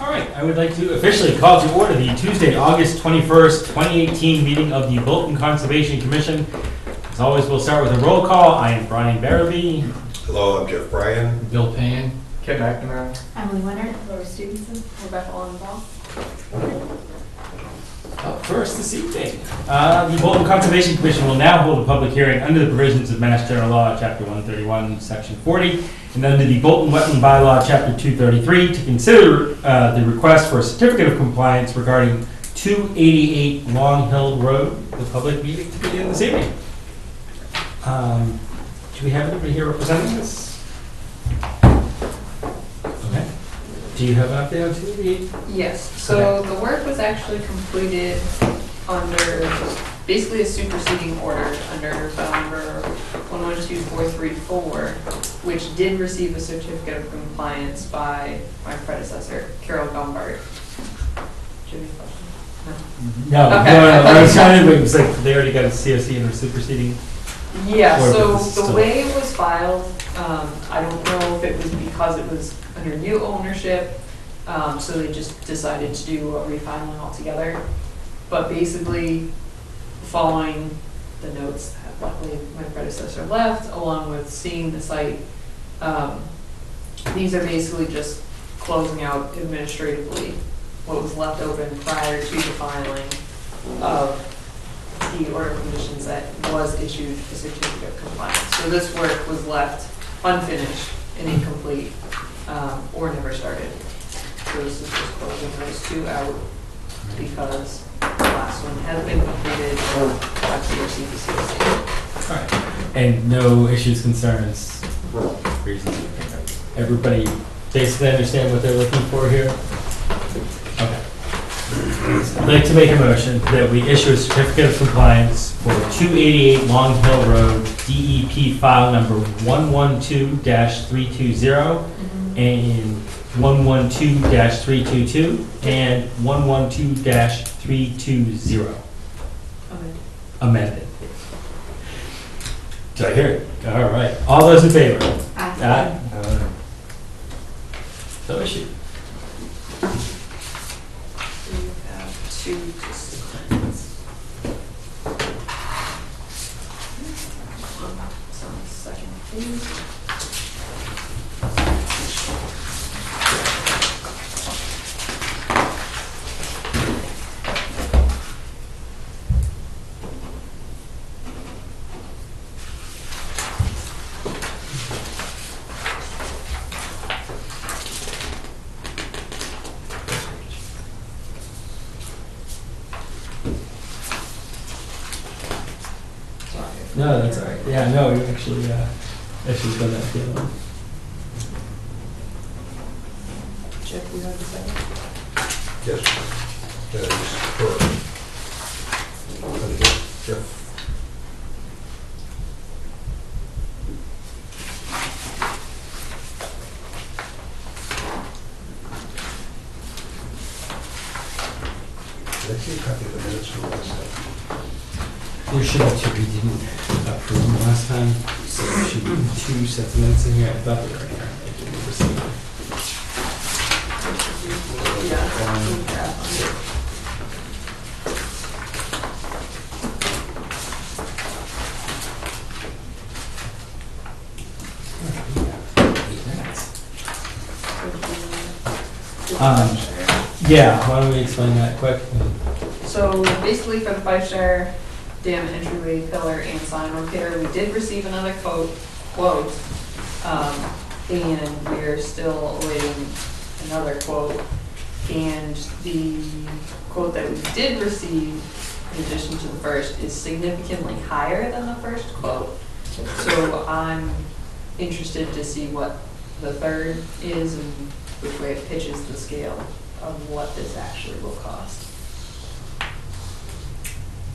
All right, I would like to officially call to order the Tuesday, August 21st, 2018 meeting of the Bolton Conservation Commission. As always, we'll start with a roll call. I am Brian Barabee. Hello, I'm Jeff Bryan. Bill Payne. Ken McNamara. Emily Leonard, Laura Stevenson, Rebecca Ollenbaugh. Up first this evening, the Bolton Conservation Commission will now hold a public hearing under the provisions of Mass General Law, Chapter 131, Section 40, and under the Bolton Wetland Bylaw, Chapter 233, to consider the request for a certificate of compliance regarding 288 Long Hill Road. The public meeting to begin this evening. Do we have anybody here representing this? Okay. Do you have an update on 288? Yes, so the work was actually completed under basically a superseding order under file number 112434, which did receive a certificate of compliance by my predecessor, Carol Gombart. Do you have any questions? No, Okay. no, I was trying to, it was like they already got a COC and they're superseding. Yeah, Or so if it's the still- way it was filed, I don't know if it was because it was under new ownership, so they just decided to do a refiling altogether. But basically, following the notes that luckily my predecessor left, along with seeing the site, these are basically just closing out administratively what was left open prior to the filing of the order of conditions that was issued a certificate of compliance. So this work was left unfinished and incomplete, or never started. So this is just closing those two out because the last one has been completed by COC to COC. All right. And no issues, concerns, reasons. Everybody basically understand what they're looking for here? Okay. I'd like to make a motion that we issue a certificate of compliance for 288 Long Hill Road, DEP file number 112-320 and 112-322 and 112-320. Amended. Did I hear it? All right. All those in favor? Aye. So issued. We have two just on the second page. No, that's all right. Yeah, no, you actually done that deal. Jeff, you have the second? Yes. That is for, Jeff. Did I see a copy of the minutes from last time? There should be two. We didn't approve them last time, so there should be two sets of minutes in here. I thought they were in here. I didn't receive them. Yeah, why don't we explain that quick? So basically for the 5-star dam entryway pillar and sign locator, we did receive another quote, and we're still awaiting another quote. And the quote that we did receive, in addition to the first, is significantly higher than the first quote. So I'm interested to see what the third is and which way it pitches the scale of what this actually will cost.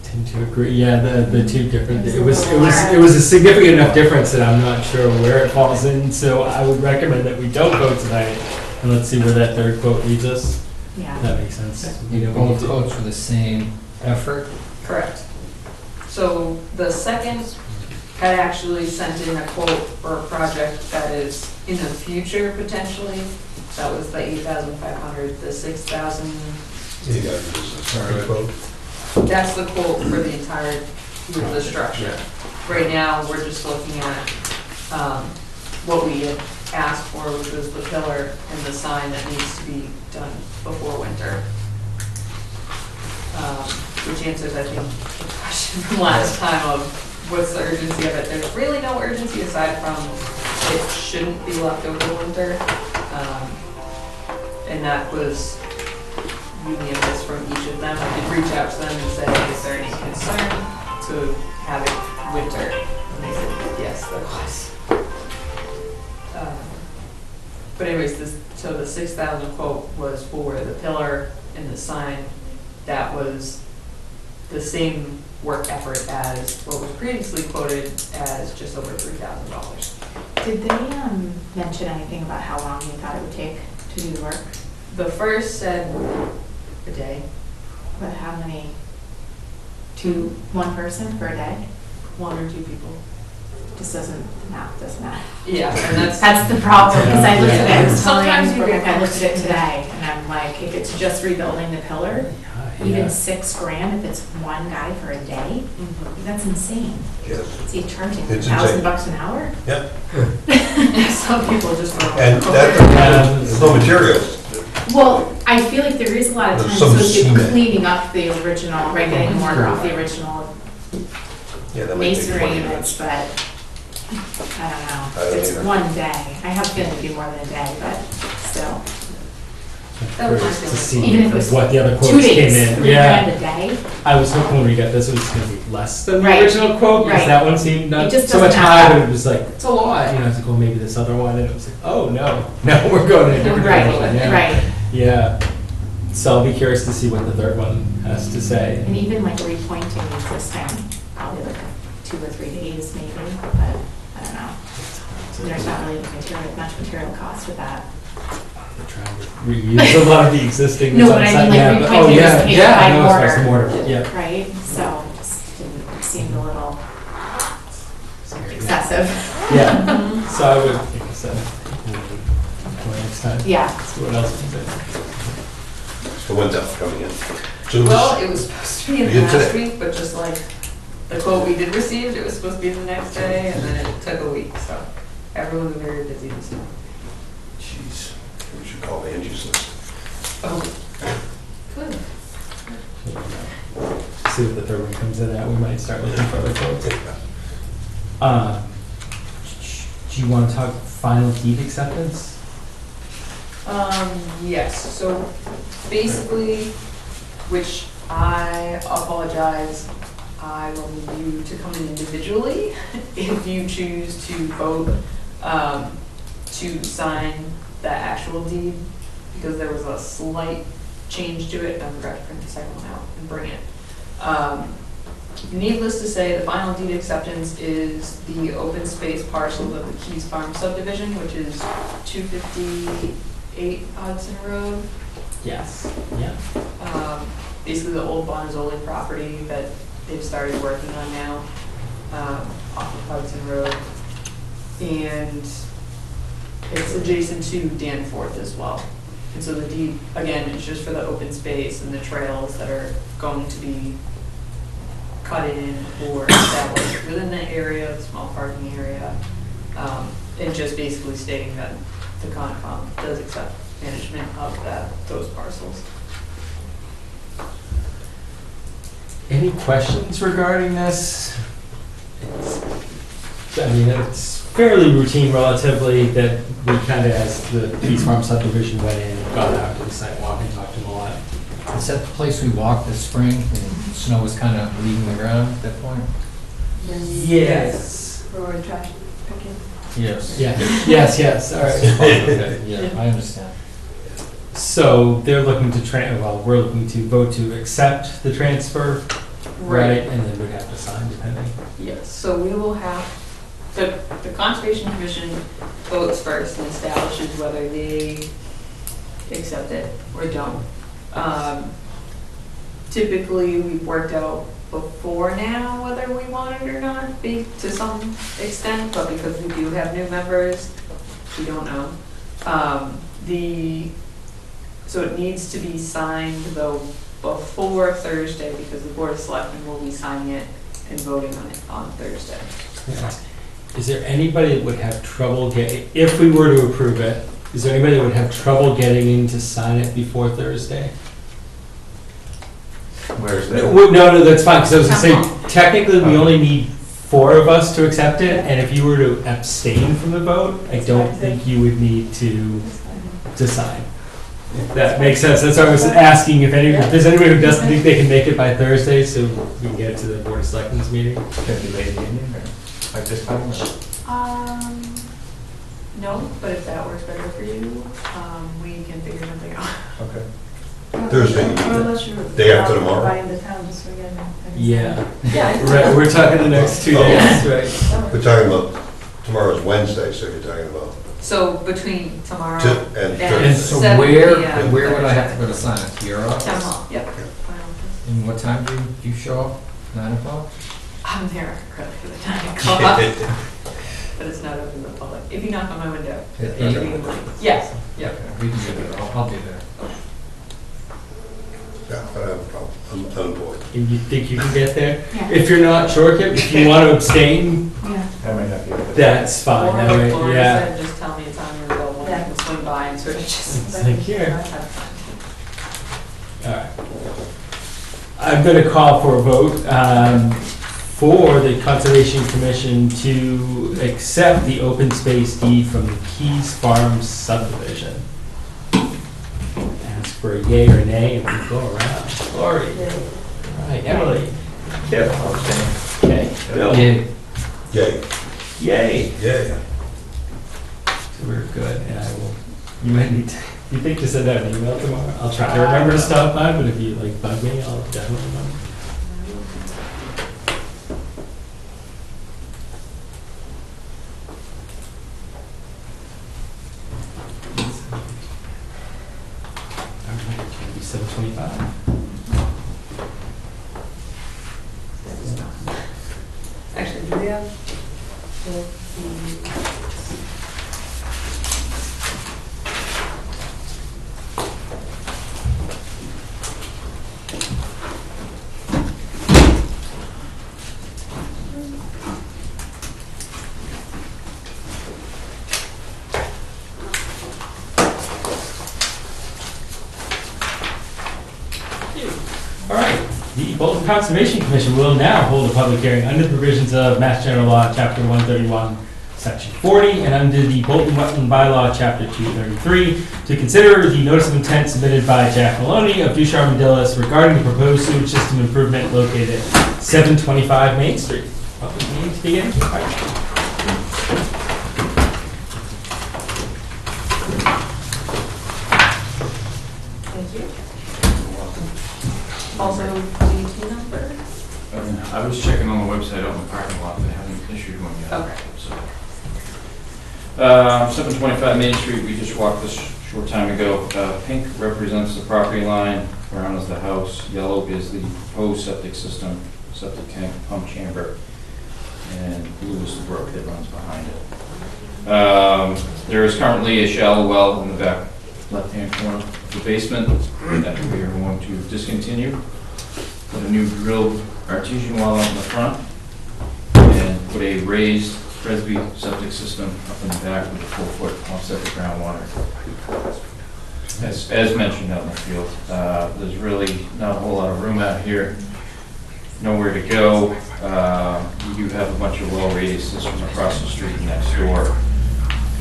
Tend to agree. Yeah, the two different. It was a significant enough difference that I'm not sure where it falls in. So I would recommend that we don't vote tonight, and let's see where that third quote leads us. Yeah. That makes sense. Both quotes for the same effort. Correct. So the second had actually sent in a quote for a project that is in the future potentially. That was the 8,500, the 6,000. You got this quote. That's the quote for the entire, with the structure. Right now, we're just looking at what we had asked for, which was the pillar and the sign that needs to be done before winter. Which answers, I think, the question from last time of what's the urgency of it. There's really no urgency aside from it shouldn't be left over winter. And that was unanimous from each of them. I did reach out to them and say, is there any concern to have it winter? And they said, yes, there was. But anyways, so the 6,000 quote was for the pillar and the sign. That was the same work effort as what was previously quoted as just over $3,000. Did they mention anything about how long you thought it would take to do the work? The first said a day. But how many? One person for a day? 1 or 2 people. Just doesn't matter. Yeah, and That's the problem, because I looked at it, I was Sometimes telling you get Brooke, I looked at it today, and I'm like, if it's just rebuilding the pillar, even $6,000 if it's one guy for a day, that's insane. Yes. Is he charging It's $1,000 an hour? Yep. some people just throw And it. there's no materials. Well, I feel like there is a lot of There's time some associated with cement. cleaning up the original, right, getting mortar off the original Yeah, that might take masonry 20 units, minutes. but I don't know. I don't It's either. one day. I have a feeling it'd be more than a day, but still. That was Curious my to see Even if it was what the other 2 quotes came days, in. $3,000 Yeah, a day. I was hoping when we got this, it was going to be less than the Right. original quote, because Right. that one seemed not It just so much doesn't high, add but up. it was like, it's a lot. You know, I was like, well, maybe this other one, and it was like, oh, no, we're going in a different direction. Right, Yeah. right. Yeah. So I'll be curious to see what the third one has to say. And even like repointing the existing, probably like 2 or 3 days maybe, but I don't know. There's not really much material cost with that. They're trying to reuse a lot of the existing. No, but I mean, like, yeah, repointing oh, is yeah, painted yeah, by I know, it's supposed to mortar. mortar, yeah. Right, so it just didn't seem a little excessive. Yeah, so I would, like I said, for next time. Yeah. See what else comes in. So when's that coming in? Soon? Well, it was supposed to be in Yeah, last today. week, but just like the quote we did receive, it was supposed to be the next day, and then it took a week, so everyone was very busy this week. Jeez, we should call Angie's list. Oh, good. See what the third one comes in at, we might start looking for other quotes. Do you want to talk final deed acceptance? Yes, so basically, which I apologize, I will need you to come in individually if you choose to vote to sign the actual deed, because there was a slight change to it, I forgot to print the second one out and bring it. Needless to say, the final deed acceptance is the open space parcels of the Keys Farm subdivision, which is 258 Hudson Road. Yes. Yeah. Basically the old Bonzoli property that they've started working on now, off of Hudson Road. And it's adjacent to Danforth as well. And so the deed, again, is just for the open space and the trails that are going to be cut in or established within the area, the small parking area. And just basically stating that the Concom does accept management of those parcels. Any questions regarding this? It's fairly routine relatively that we kind of, as the Keys Farm subdivision went in, got out to the sidewalk and talked to them a lot. Is that the place we walked this spring and snow was kind of leaving the ground at that point? Yes. Road trash picking. Yes. Yeah. Yes, all right. Okay, yeah, I understand. So they're looking to we're looking to vote to accept the transfer, right? And then we'd have to sign depending. Yes, so we will have, the Conservation Commission votes first and establishes whether they accept it or don't. Typically, we've worked out before now whether we want it or not, to some extent, but because we do have new members, we don't know. So it needs to be signed though before Thursday, because the Board of Selectmen will be signing it and voting on it on Thursday. Yeah. Is there anybody that would have trouble getting, if we were to approve it, is there anybody that would have trouble getting in to sign it before Thursday? Where's No, that's fine, because I was gonna Town say, technically, we only need 4 of us to accept it, and if you were to abstain from the vote, I don't think you would need to sign. If that makes sense, that's why I was asking if there's anybody who doesn't think they can make it by Thursday, so we can get it to the Board of Selectmen's meeting. Can it be late in the evening or like this time? No, but if that works better for you, we can figure something out. Okay. Thursday, day after tomorrow. Buying the town, just so we get Yeah. Yeah. Right, we're talking the next 2 days, right? We're talking about, tomorrow's Wednesday, so you're talking about So between tomorrow And And So 7 where p.m. would I have to go to sign it? To your Town office? hall, yep. And what time do you show up? 9 o'clock? I'm there early for the 9 o'clock, but it's not open to the public. If you knock on my window. At it'll 8? be in the- Yes, yep. Okay, we can do that. I'll be there. yeah, I don't have a problem. I'm unemployed. And you think you can get there? Yeah. If you're not sure, Kip, if you want to abstain, Yeah. That might not be. able to- that's fine. Or That way- Laura yeah. said, just tell me it's on your bill, and I can swing by and sort of just. It's like here. have fun. All right. I'm going to call for a vote for the Conservation Commission to accept the open space deed from the Keys Farm subdivision. Ask for a yay or nay, and we go around. Lori. All right, Emily. Kip. Okay. Bill. Yeah. Yay, Yay. yay. So we're good, and I will, you might need to, you think to send out an email tomorrow? I'll try to remember to stop by, but if you like bug me, I'll definitely remember. All right, can it be 7:25? Actually, do we have the? All right, the Bolton Conservation Commission will now hold a public hearing under the provisions of Mass General Law, Chapter 131, Section 40, and under the Bolton Wetland Bylaw, Chapter 233, to consider the notice of intent submitted by Jack Maloney of Ducharme and Dillis regarding the proposed sewage system improvement located at 725 Main Street. Public meeting to begin. All right. Thank you. Also, DT number? I was checking on the website out in the parking lot, they haven't issued one yet. Okay. So, 725 Main Street, we just walked this short time ago. Pink represents the property line, brown is the house, yellow is the proposed septic system, septic tank, pump chamber, and blue is the brook that runs behind it. There is currently a shallow well in the back left-hand corner of the basement that we are going to discontinue. Put a new drilled artesian well out in the front and put a raised Presby septic system up in the back with a 4-foot offset to groundwater. As mentioned out in the field, there's really not a whole lot of room out here, nowhere to go. We do have a bunch of well radiuses from across the street next door.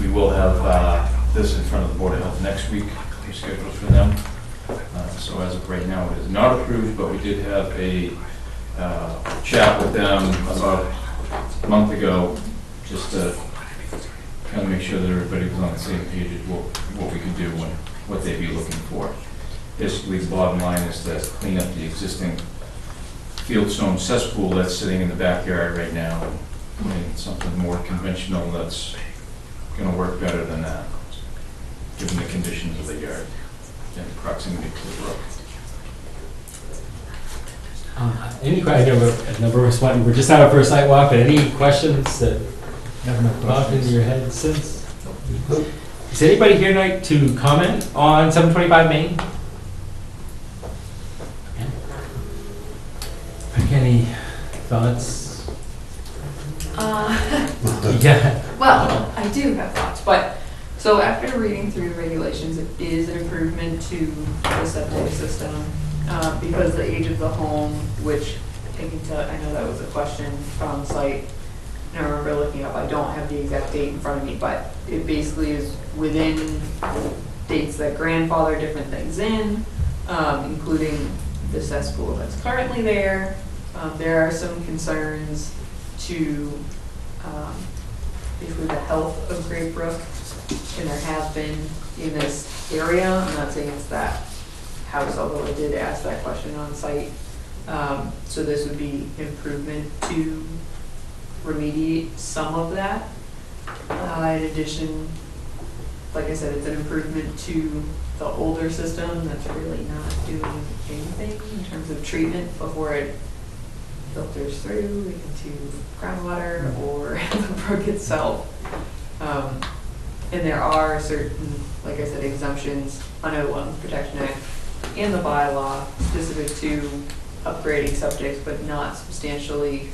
We will have this in front of the Board of Health next week. We're scheduled for them. So as of right now, it is not approved, but we did have a chat with them about a month ago, just to kind of make sure that everybody was on the same page as what we could do and what they'd be looking for. Basically, the bottom line is to clean up the existing fieldstone cesspool that's sitting in the backyard right now and put in something more conventional that's going to work better than that, given the conditions of the yard and proximity to the brook. Any questions? I know a number of us went, we're just out for a site walk, but any questions that Never no popped into questions. your head since? Is anybody here tonight to comment on 725 Main? Any thoughts? Yeah. Well, I do have thoughts, but, so after reading through the regulations, it is an improvement to the septic system, because the age of the home, which I can tell, I know that was a question from site, and I remember looking up, I don't have the exact date in front of me, but it basically is within dates that grandfather different things in, including the cesspool that's currently there. There are some concerns to basically the health of Great Brook, and there have been in this area. I'm not saying it's that house, although I did ask that question on site. So this would be improvement to remediate some of that. In addition, like I said, it's an improvement to the older system that's really not doing anything in terms of treatment before it filters through into groundwater or the brook itself. And there are certain, like I said, exemptions under the Wetlands Protection Act and the bylaw specific to upgrading septics, but not substantially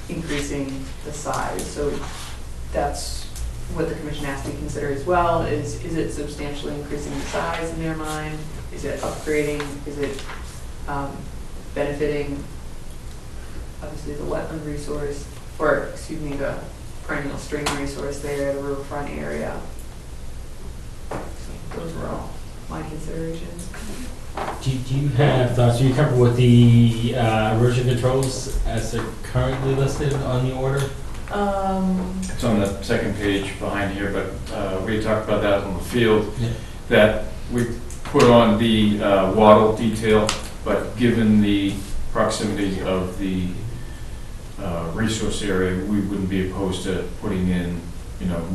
increasing the size. So that's what the commission has to consider as well, is it substantially increasing the size in their mind? Is it upgrading? Is it benefiting, obviously, the wetland resource, or, excuse me, the perennial stream resource there, the riverfront area? So those were all my considerations. Do you have thoughts? Are you comfortable with the erosion controls as they're currently listed on the order? It's on the second page behind here, but we talked about that on the field, Yeah. that we put on the wattle detail, but given the proximity of the resource area, we wouldn't be opposed to putting in,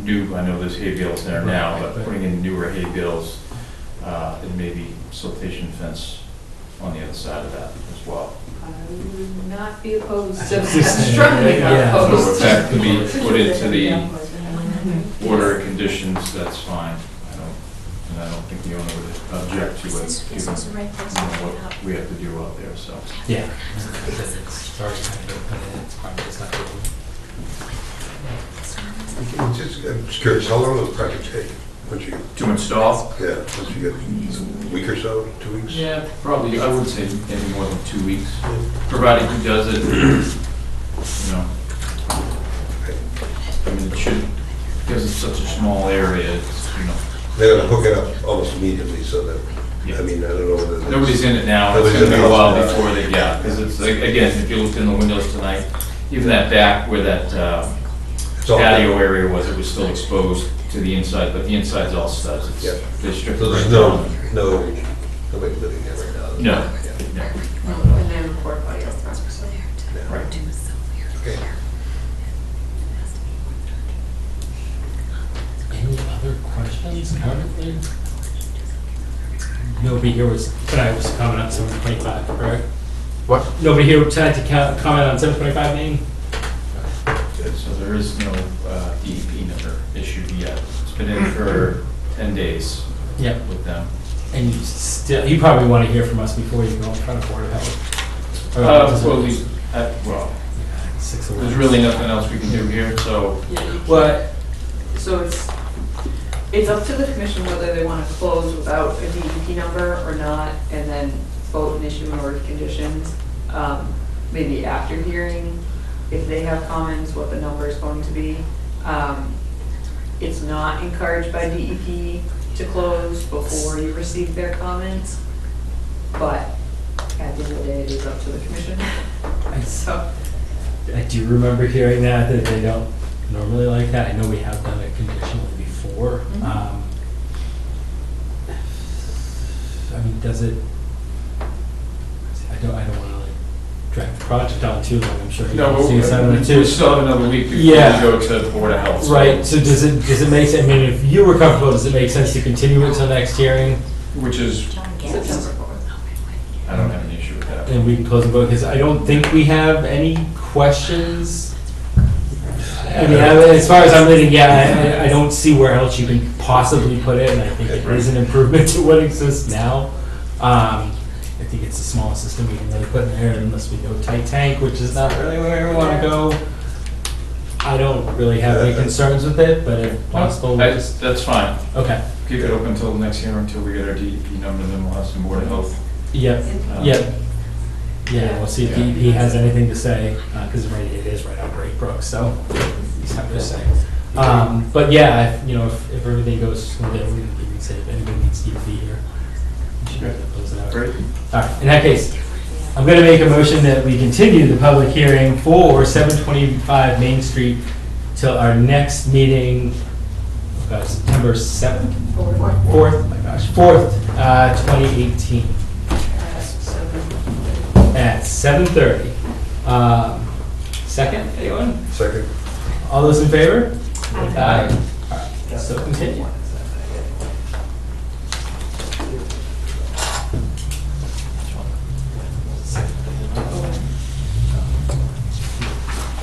new, I know there's hay bales there now, but putting in newer hay bales and maybe siltation fence on the other side of that as well. I would not be opposed to that, strongly not Yeah. So opposed. if that could be put into the order of conditions, that's fine. I don't think the owner would object to it, given what we have to do out there, so. Yeah. It's already kind of put in, it's probably just not good. I'm just curious, how long will the project take? Once you, To install? yeah, once you get a week or so, 2 weeks? Yeah, probably, I would say maybe more than 2 weeks, provided he does it, I mean, it should, because it's such a small area, it's, They're gonna hook it up almost immediately, so that, Yeah. I mean, I don't know whether. nobody's in it now, it's Nobody's gonna in be the a while house now. before they, yeah, because it's, like, again, if you looked in the windows tonight, even that back where that It's all patio area was, it was still exposed to the inside, but the inside's all studs. It's- Yeah. They stripped it So there's right no, down. nobody living there right now? No. Yeah. No. And then report by your front, so. Yeah. Right. Okay. Any other questions currently? Nobody here was, tonight was comment on 725, correct? What? Nobody here tonight to comment on 725 Main? So there is no DEP number issued yet. It's been in for 10 days Yep. with them. And you probably want to hear from us before you go in front of Board of Health. Or does it- Well, 6 of there's one. really nothing else we can do here, so What? So it's up to the commission whether they want to close without a DEP number or not, and then vote and issue an order of conditions. Maybe after hearing, if they have comments, what the number is going to be. It's not encouraged by DEP to close before you receive their comments, but at the end of the day, it is up to the commission. So, I do remember hearing that they don't normally like that. I know we have done it conditionally before. Mhm. I mean, does it, I don't want to like drag the project on too long. I'm sure you no, can see some of it we too. still have another week before we Yeah. go to Board of Health. so- Right, so does it make sense, I mean, if you were comfortable, does it make sense to continue it till next hearing? Which is, September 4th. I don't have an issue with that. And and we can close the vote, because I don't think we have any questions. I mean, as far as I'm reading, yeah, I don't see where else you can possibly put it, and I think it is an improvement to what exists now. I think it's the smallest system we can really put in there, unless we go tight tank, which is not really where we want to go. I don't really have any concerns with it, but if possible, we'll just, That's fine. okay. Keep it open until next year, until we get our DEP number, then we'll have some Board of Health. Yep, yep. Yeah, we'll see if DEP has anything to say, because it is right on Great Brook, so he's having to say. But yeah, if everything goes smoothly, we can say if anybody needs DEP here, we should be able to close it out. Great. All right, in that case, I'm going to make a motion that we continue the public hearing for 725 Main Street till our next meeting, September 7th? 4th, my gosh, 4th, 2018. At 7:30. Second, anyone? Second. All those in favor? Aye. All right, so continue.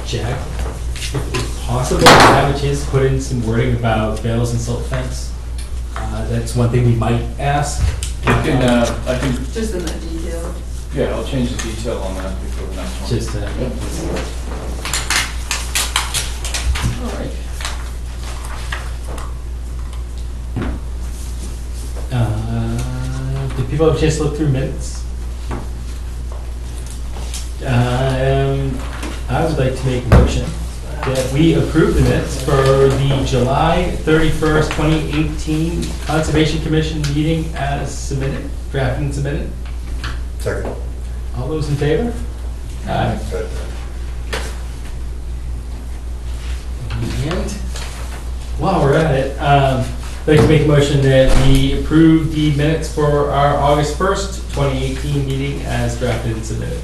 Jack, if it's possible to have a chance to put in some wording about bales and silt fence, that's one thing we might ask. I can, Just in the detail. yeah, I'll change the detail on that before the next one. Just, all right. Did people have a chance to look through minutes? I would like to make a motion that we approve the minutes for the July 31st, 2018 Conservation Commission meeting as submitted, drafted and submitted. Second. All those in favor? Aye. And while we're at it, I'd like to make a motion that we approve the minutes for our August 1st, 2018 meeting as drafted and submitted.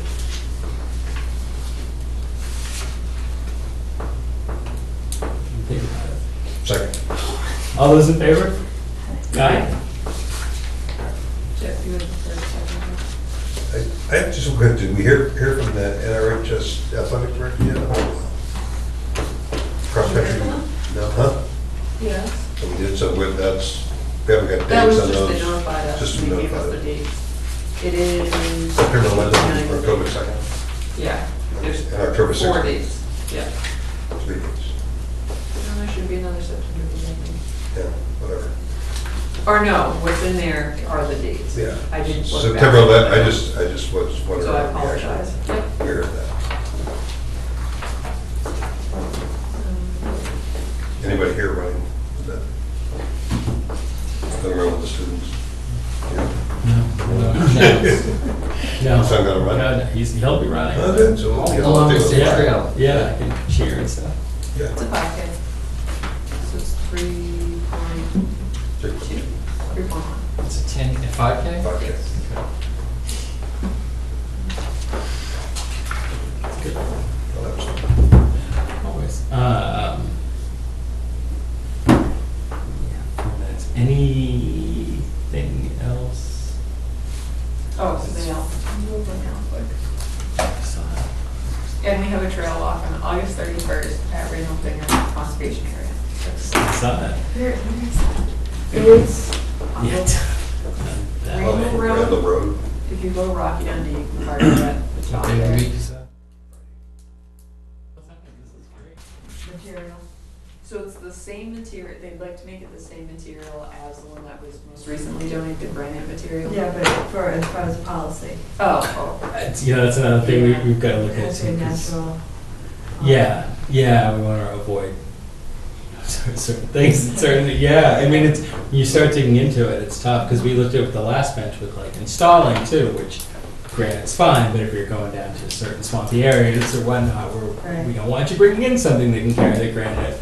Think about it. Second. All those in favor? Aye. Jeff, you were the first, second. I have just a quick, did we hear from the NRHS athletic director yet? Cross country? No, huh? Yes. So we did, so that's, we haven't got That was dates on just those. they notified us. Just They gave us notified. the dates. It is. September 11th, or October 2nd, Yeah. There's and October 6th. 4 dates. Yeah. 3 days, No, there should be another September beginning. yeah, whatever. Or no, what's in there are the dates. Yeah. I didn't look back. September 11th, I just was wondering. So I if we actually apologize. Yep. Heard that. Anybody here running that? Going around with the students? No. Son gonna run? No, he'll be running. Oh, good, so we'll get all Along the with things. the trail. Yeah, I can cheer and stuff. It's a Yeah. 5K. So it's 3.2. 3.1. It's a 10, a 5K? 5K. Good. Well, that was fun. Always. Yeah, 4 minutes. Anything else? Oh, something else. Move right now, quick. I saw that. And we have a trail walk on August 31st at Rainbow Finger Conservation Area. I saw that. Where is that? It's on Yeah. the- That- Rainbow Road. Randall Road. If you go to Rocky Dundee, you can park at the top What day of the there. week is that? Material. So it's the same material, they'd like to make it the same material as the one that was most recently donated, the granite material. Yeah, but for, as far as policy. Oh, It's, that's another thing we've got to look at Has too. a 'Cause- natural. Yeah, we want to avoid certain things, yeah, I mean, it's, you start digging into it, it's tough, because we looked at the last bench with like installing too, which granite's fine, but if you're going down to certain swampy areas or whatnot, we don't want you bringing in something that can carry the granite.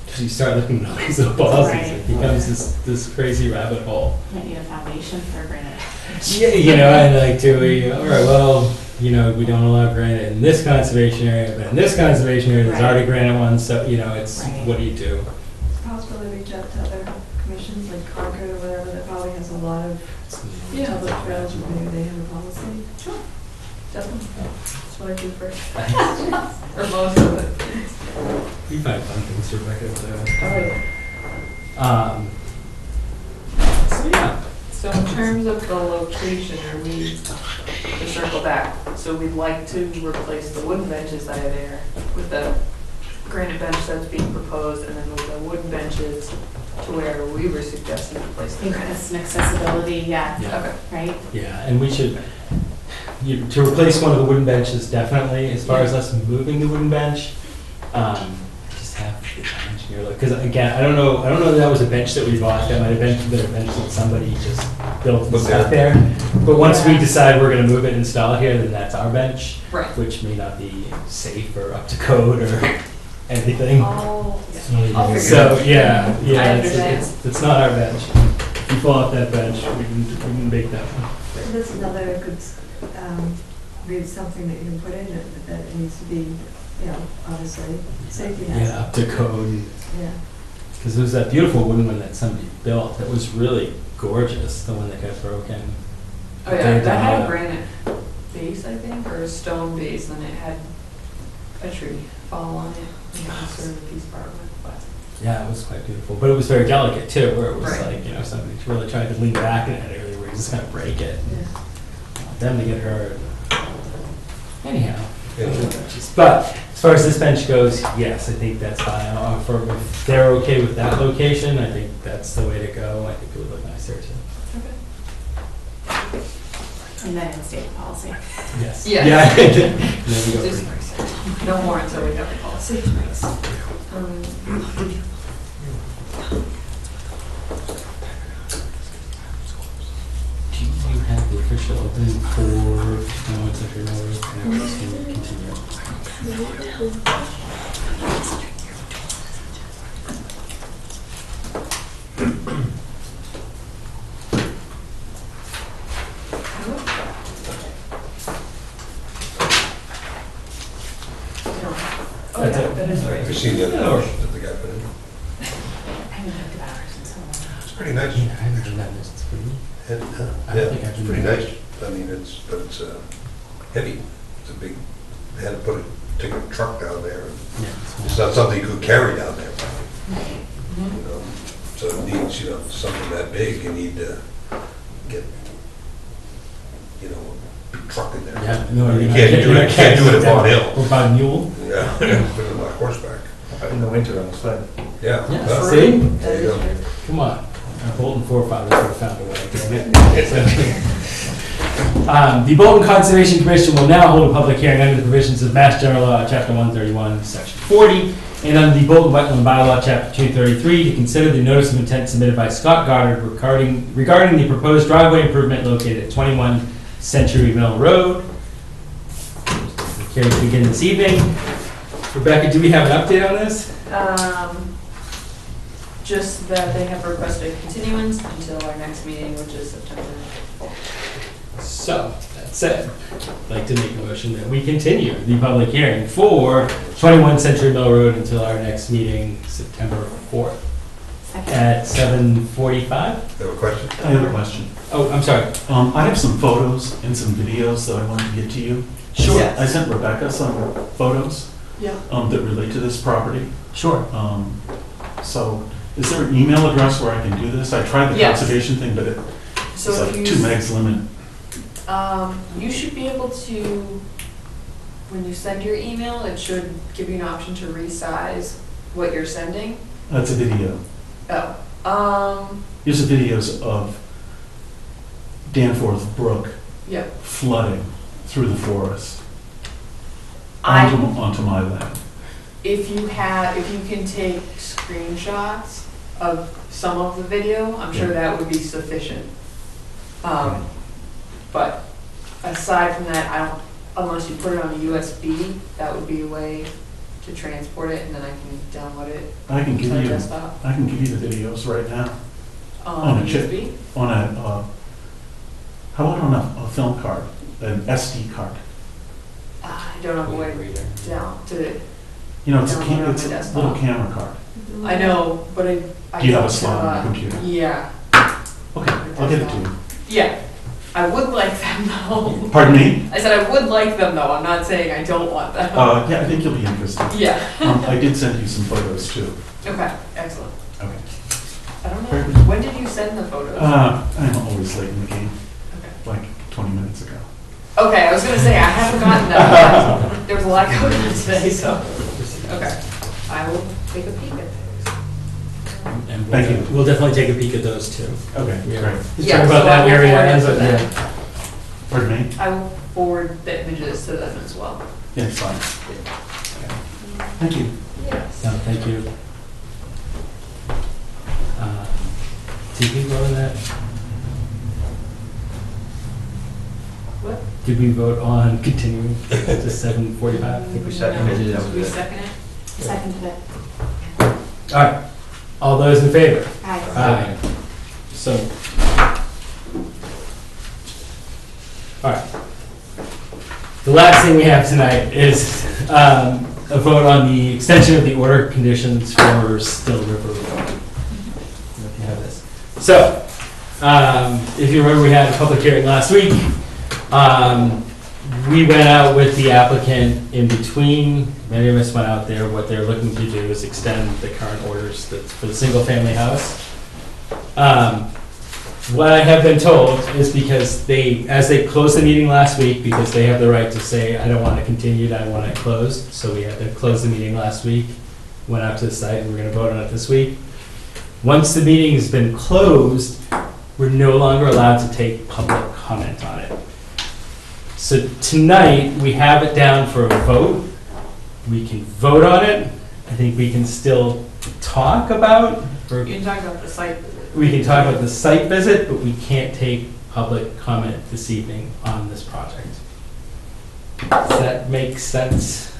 Because you start looking at all these little policies, it Right. becomes this crazy rabbit hole. Might need a foundation for granite. Yeah, and like, all right, well, we don't allow granite in this conservation area, but in this conservation area, there's Right. already granite ones, so, it's, Right. what do you do? Possibly reach out to other commissions, like Concord or whatever, that probably has a lot of Yeah. public trails, or maybe they have a policy. Sure, definitely. That's what I do first. Or most of it. We find fun things, Rebecca, so. Oh, yeah. So yeah, So in terms of the location, are we, to circle back, so we'd like to replace the wooden benches that are there with the granite bench that's being proposed, and then with the wooden benches to where we were suggesting to place the granite. Increase in accessibility, yeah, yeah, Okay, right? yeah, and we should, to replace one of the wooden benches, definitely, as far as us moving the wooden bench, just have the town engineer look, because again, I don't know that that was a bench that we bought, that might have been the bench that somebody just built and But stuck there. But once we Yeah. decide we're gonna move it and install it here, then that's our bench, right. which may not be safe or up to code or anything. I'll It's not even I'll your So, bench. yeah, I yeah, understand. it's not our bench. If you fall off that bench, we can make that one. But that's another good, maybe something that you can put in it, that it needs to be, you know, obviously, safety Yeah, hazard. up to code. Yeah. Because there was that beautiful wooden one that somebody built that was really gorgeous, the one that got broken. Oh yeah, that had a They, granite base, I think, or a stone base, and it had a tree fall on it, and it was sort of a piece part of it, but. Yeah, it was quite beautiful, but it was very delicate too, where it was Right. like, somebody really tried to lean back in that area where you just kind of break it. Yeah. Them to get hurt. Anyhow. Yeah. But as far as this bench goes, yes, I think that's fine. If they're okay with that location, I think that's the way to go. I think it would look nice there too. Okay. And then in state policy. Yes. Yeah. Yeah. And then we go Just- from there. No more until we have the policy. Um, Do you have the official opening for, it's like your notice, and we're just going to continue. Oh, yeah, that is Have you right. seen the other Yeah. portion that the guy put in? I haven't looked at ours in so long. It's pretty nice. I haven't done that, it's pretty. And, I yeah, don't think I've it's been pretty there. nice. I mean, it's heavy. It's a big, they had to take a truck down there. Yeah. It's not something you could carry down there, Mhm. you know? So it needs, something that big, you need to get, a big truck in there. Yeah, no, You can't do it, can't do it at Von Hill. Or by mule. Yeah, put it on horseback. In the winter, on the sled. Yeah. Yeah, Well, see? That There you is go. true. Come on, our Bolton forefathers would have found a way. The Bolton Conservation Commission will now hold a public hearing under the provisions of Mass General Law, Chapter 131, Section 40, and under the Bolton Wetland Bylaw, Chapter 233, to consider the notice of intent submitted by Scott Goddard regarding the proposed driveway improvement located at 21 Century Mill Road. Hearing to begin this evening. Rebecca, do we have an update on this? Just that they have requested continuance until our next meeting, which is September. So, that said, I'd like to make a motion that we continue the public hearing for 21 Century Mill Road until our next meeting, September 4th, Second. at 7:45? Have a question? I have a question. Oh, I'm sorry. I have some photos and some videos that I want to get to you. Sure. I sent Rebecca some photos Yeah. that relate to this property. Sure. So is there an email address where I can do this? I tried the Yes. conservation thing, but it's So like if you. 2 megs limit. You should be able to, when you send your email, it should give you an option to resize what you're sending. That's a video. Oh, Here's the videos of Danforth Brook yeah. flooding through the forest I, onto my land. if you can take screenshots of some of the video, I'm sure Yeah. that would be sufficient. But aside from that, I don't, unless you put it on a USB, that would be a way to transport it, and then I can download it I can to give my you, desktop. I can give you the videos right now On a chip. USB? on a, how about on a film card, an SD card? I don't have a way Reader. down to, You know, it's a download on it's my a desktop. little camera card. I know, but I Do you have a don't slot on your computer? Yeah, Okay, I'll give it to you. yeah. I would like them though. Pardon me? I said I would like them though. I'm not saying I don't want them. Yeah, I think you'll be interested. Yeah. I did send you some photos too. Okay, excellent. Okay. I don't know, when did you send the photos? I'm always late in the game, Okay. like 20 minutes ago. Okay, I was gonna say, I haven't gotten that. There was a lot going on today, so, okay. I will take a peek at those. And Thank you. We'll definitely take a peek at those too. Okay, Yeah. great. Just Yeah, talk about so I that will area forward it as to a, them. yeah. Pardon me? I will forward the images to them as well. Yeah, it's fine. Thank you. Yes. No, thank you. Did we vote on that? What? Did we vote on continuing to 7:45? I think we seconded it. We second it? Seconded it. All right. All those in favor? Aye. Aye. So. All right. The last thing we have tonight is a vote on the extension of the order conditions for Still River Road. If you have this. So, if you remember, we had a public hearing last week. We went out with the applicant in between. Many of us went out there. What they're looking to do is extend the current orders for the single-family house. What I have been told is because as they closed the meeting last week, because they have the right to say, I don't want to continue, I want it closed. So we had to close the meeting last week, went out to the site, and we're going to vote on it this week. Once the meeting has been closed, we're no longer allowed to take public comment on it. So tonight, we have it down for a vote. We can vote on it. I think we can still talk about, You can talk about the site. we can talk about the site visit, but we can't take public comment this evening on this project. Does that make sense?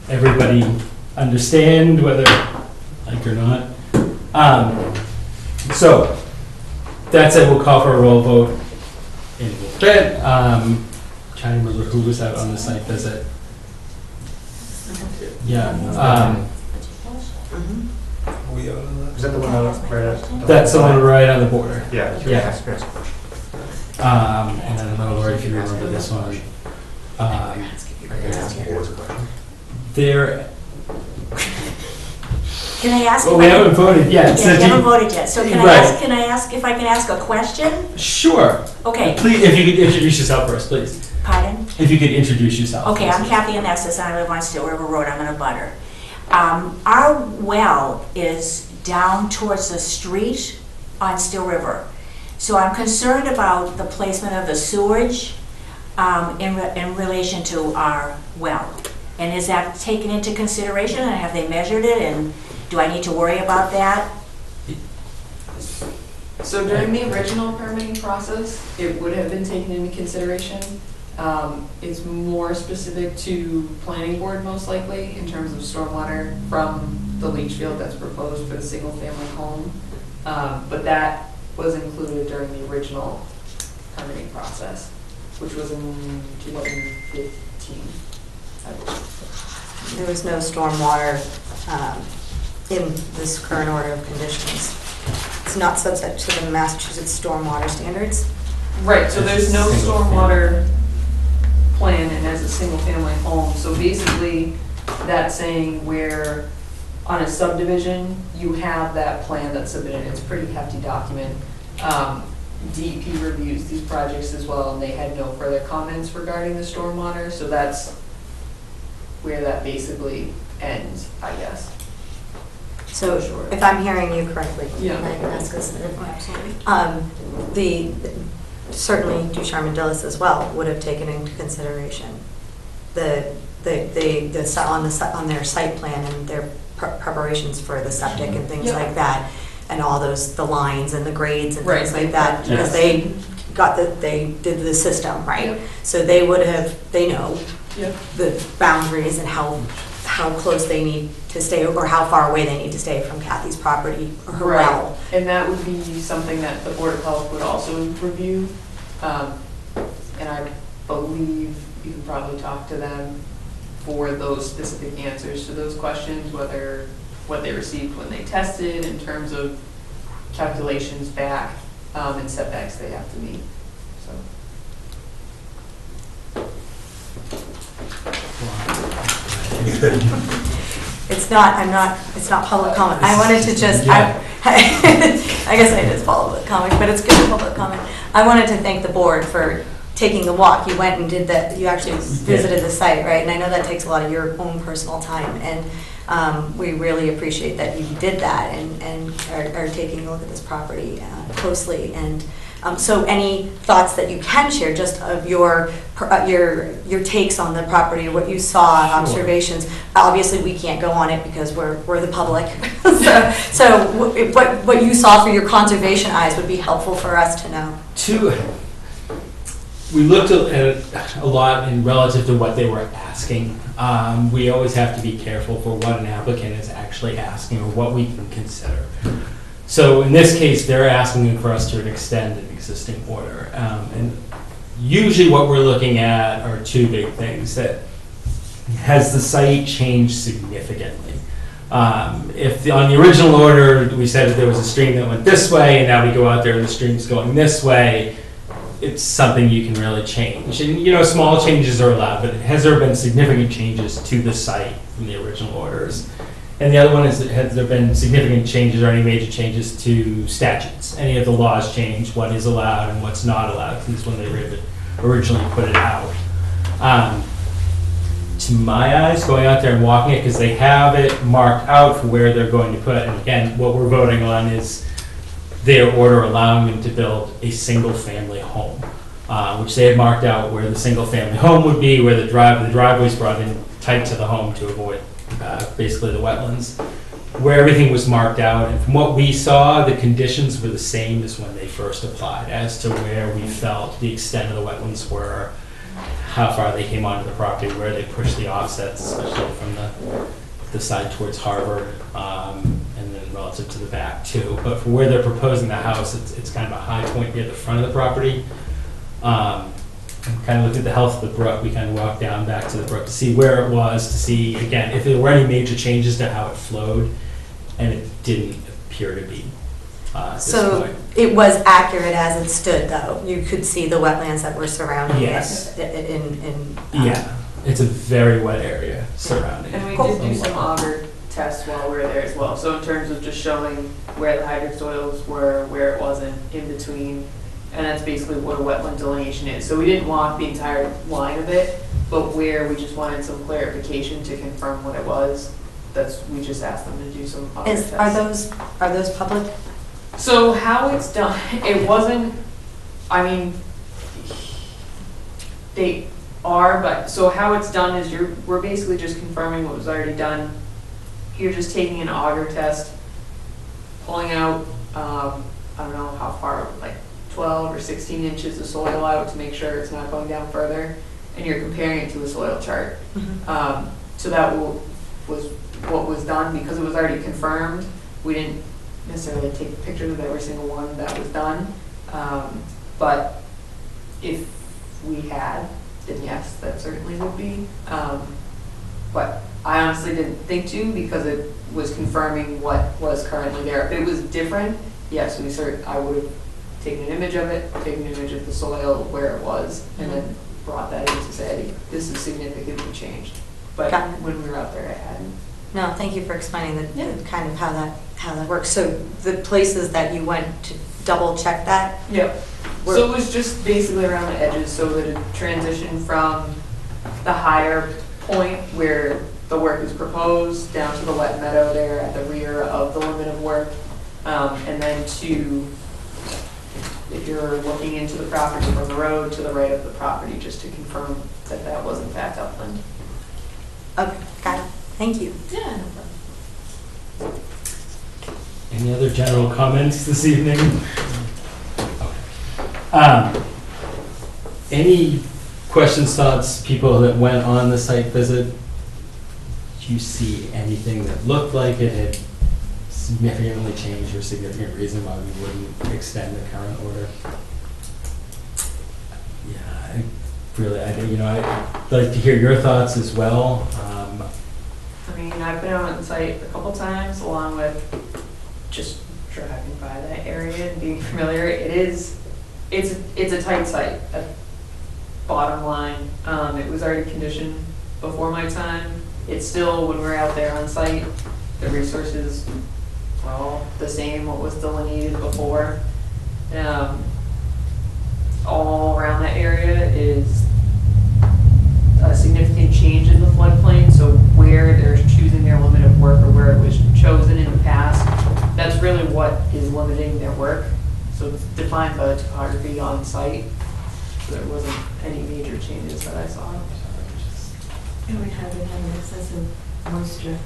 Everybody understand whether like or not? So, that said, we'll call for a roll vote in a little bit. Trying to remember who was out on the site visit. Yeah. Are we out on that? Is that the one right at? That's the one right on the border. Yeah. Yeah. And then another word, if you remember this one. There, Can I ask? well, if we I haven't can- voted yet. so Yeah, do you haven't you- voted yet, so can Right. can I ask if I can ask a question? Sure. Okay, Please, if you could introduce yourself first, please. pardon? If you could introduce yourself. Okay, I'm please. Kathy Onassis, and I live on Still River Road, I'm in a butter. Our well is down towards the street on Still River. So I'm concerned about the placement of the sewage in relation to our well. And is that taken into consideration, and have they measured it, and do I need to worry about that? So during the original permitting process, it would have been taken into consideration. It's more specific to planning board most likely in terms of stormwater from the leach field that's proposed for the single family home. But that was included during the original permitting process, which was in 2015, I believe. There was no stormwater in this current order of conditions. It's not subject to the Massachusetts stormwater standards. Right, so there's no stormwater plan and as a single family home. So basically, that's saying where on a subdivision, you have that plan that's submitted. It's a pretty hefty document. DEP reviews these projects as well, and they had no further comments regarding the stormwater. So that's where that basically ends, I guess. So Sure. if I'm hearing you correctly, Yeah. and I can ask this, Absolutely. certainly Ducharme and Dillis as well would have taken into consideration on their site plan and their preparations for the septic and things Yeah. like that, and all those, the lines and the grades and Right. things like that, because Yes. they did the system, right? Yep. So they would have, they know Yep. the boundaries and how close they need to stay, or how far away they need to stay from Kathy's property or her Right. well. And that would be something that the Board of Health would also review. And I believe you can probably talk to them for those specific answers to those questions, whether what they received when they tested in terms of calculations back, and setbacks they have to meet, so. It's not public comment. I wanted to just, Yeah. I guess I just public comment, but it's good public comment. I wanted to thank the board for taking the walk. You went and did that, you actually visited the site, right? And I know that takes a lot of your own personal time, and we really appreciate that you did that and are taking a look at this property closely. And so any thoughts that you can share just of your takes on the property, what you saw, Sure. observations. Obviously, we can't go on it because we're the public. so what you saw through your conservation eyes would be helpful for us to know. We looked at it a lot in relative to what they were asking. We always have to be careful for what an applicant is actually asking or what we can consider. So in this case, they're asking for us to extend an existing order. And usually what we're looking at are two big things. That has the site changed significantly? If on the original order we said that there was a stream that went this way and now we go out there and the stream's going this way, it's something you can really change. And you know, small changes are allowed, but has there been significant changes to the site from the original orders? And the other one is, has there been significant changes or any major changes to statutes? Any of the laws change what is allowed and what's not allowed since when they originally put it out? To my eyes, going out there and walking it, because they have it marked out for where they're going to put it. And again, what we're voting on is their order allowing them to build a single-family home, which they had marked out where the single-family home would be, where the driveway's brought in tight to the home to avoid basically the wetlands, where everything was marked out. And from what we saw, the conditions were the same as when they first applied, as to where we felt the extent of the wetlands were, how far they came onto the property, where they pushed the offsets, especially from the side towards Harvard, and then relative to the back too. But for where they're proposing the house, it's kind of a high point near the front of the property. And kind of looked at the health of the brook. We kind of walked down back to the brook to see where it was, to see, again, if there were any major changes to how it flowed, and it didn't appear to be at this So point. it was accurate as it stood, though. You could see the wetlands that were surrounding Yes. it. Yeah, it's a very wet area surrounding And it. we Cool. did do some auger tests while we were there as well. So in terms of just showing where the hydric soils were, where it wasn't, in between, and that's basically what a wetland delineation is. So we didn't walk the entire line of it, but where we just wanted some clarification to confirm what it was, we just asked them to do some auger tests. Are those public? So how it's done, it wasn't, I mean, they are, but, so how it's done is we're basically just confirming what was already done. You're just taking an auger test, pulling out, I don't know how far, like 12 or 16 inches of soil out to make sure it's not going down further, and you're comparing it to a soil chart. Mm-hmm. So that was what was done because it was already confirmed. We didn't necessarily take pictures of every single one that was done, but if we had, then yes, that certainly would be. But I honestly didn't think to because it was confirming what was currently there. If it was different, yes, I would have taken an image of it, taken an image of the soil where it was, and then brought that in to say, this is significantly changed. But Got it. when we were out there, I hadn't. No, thank you for explaining Yeah. the kind of how that works. So the places that you went to double check that? Yep. So it was just basically around the edges so that it transitioned from the higher point where the work is proposed down to the wet meadow there at the rear of the limit of work. And then if you're looking into the property from the road to the right of the property, just to confirm that that was in fact upland. Okay, got it. Thank you. Yeah. Any other general comments this evening? Okay. Any questions, thoughts, people that went on the site visit? Did you see anything that looked like it had significantly changed or significant reason why we wouldn't extend the current order? Yeah, really, I'd like to hear your thoughts as well. I mean, I've been out on site a couple times along with just driving by that area and being familiar. It's a tight site, bottom line. It was already conditioned before my time. It's still, when we're out there on site, the resources are all the same, what was delineated before. All around that area is a significant change in the floodplain, so where they're choosing their limit of work or where it was chosen in the past, that's really what is limiting their work. So it's defined by the topography on site. So there wasn't any major changes that I saw. And we have been having excessive moisture.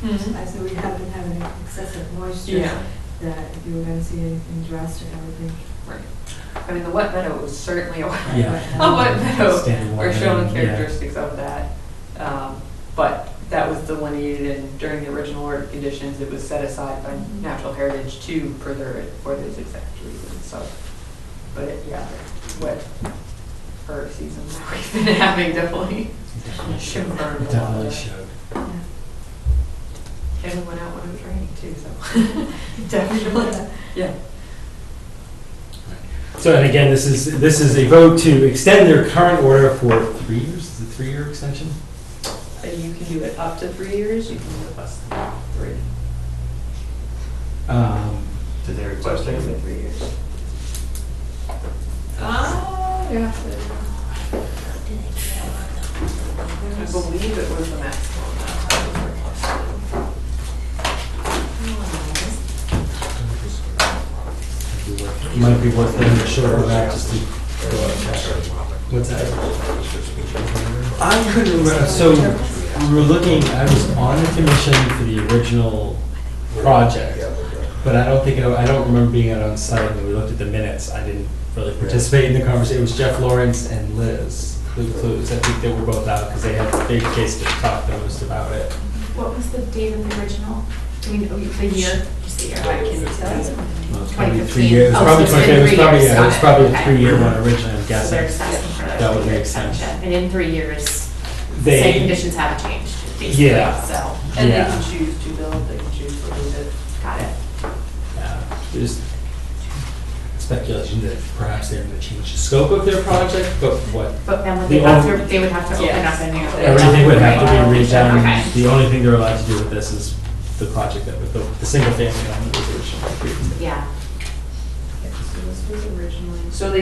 I said we have been having excessive moisture. Yeah. That if you were gonna see anything drastic, I would think. Right. I mean, the wet meadow was certainly a wet Standing meadow. We're water, showing yeah. characteristics of that. But that was delineated, and during the original order conditions, it was set aside by natural heritage to preserve it for those exact reasons, so. But wet for seasons that we've been having definitely confirmed a lot of Definitely that. showed. And we went out when it was raining too, so. Definitely. Yeah. So, and again, this is a vote to extend their current order for 3 years. Is it a 3-year extension? You can do it up to 3 years, you can do it less than 3. Did they request Just anything? 3 years. Yeah. I believe it was the maximum amount that was requested. It might be worth them to shorten that just to go up check. What's that? I couldn't remember. So we were looking, I was on the commission for the original project, but I don't remember being out on site. When we looked at the minutes, I didn't really participate in the conversation. It was Jeff Lawrence and Liz Clues. I think they were both out because they had big case to talk the most about it. What was the date of the original? I mean, the year? Just the year. I can tell you. Well, it was probably 2015. 3 years. It was Oh, probably so it's 20, it was been 3 probably, years. yeah, it was Got it. probably a Okay. 3-year one originally, I'm So they're guessing. just asking for That that would 3-year make sense. extension. And in 3 years, They- same conditions haven't changed, basically, Yeah. so, And they Yeah. can choose to build, they can choose to leave it. got it. Yeah, there's speculation that perhaps they're going to change the scope of their project, but what, But then would The they have only- to, they would have to open Yes. up a new. everything would have to be redone. Okay. The only thing they're allowed to do with this is the project that, with the single family home that was originally approved. Yeah, So this was originally, so they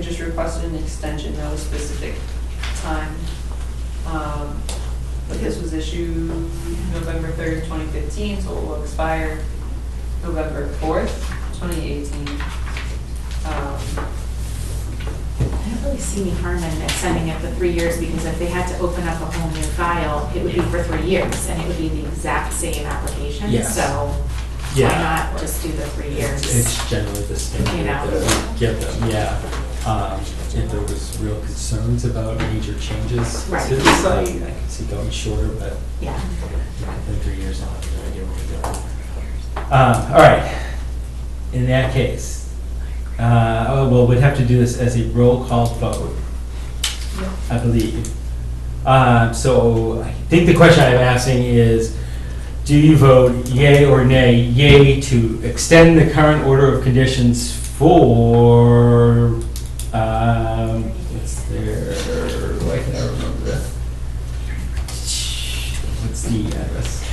just requested an extension, no specific time. But this was issued November 3rd, 2015, so it will expire November 4th, 2018. I don't really see any harm in extending it for 3 years, because if they had to open up a whole new file, it would be for 3 years, and it would be the exact same application, Yes. so why Yeah. not just do the 3 years? It's generally the standard You know. that we give them, yeah. If there was real concerns about major changes Right. to the site, I could see going shorter, but Yeah, in 3 years, I'll have no idea what to do. All right, in that case, well, we'd have to do this as a roll call vote, I believe. So I think the question I'm asking is, do you vote yay or nay? Yay to extend the current order of conditions for, what's there, why can't I remember that? What's the address?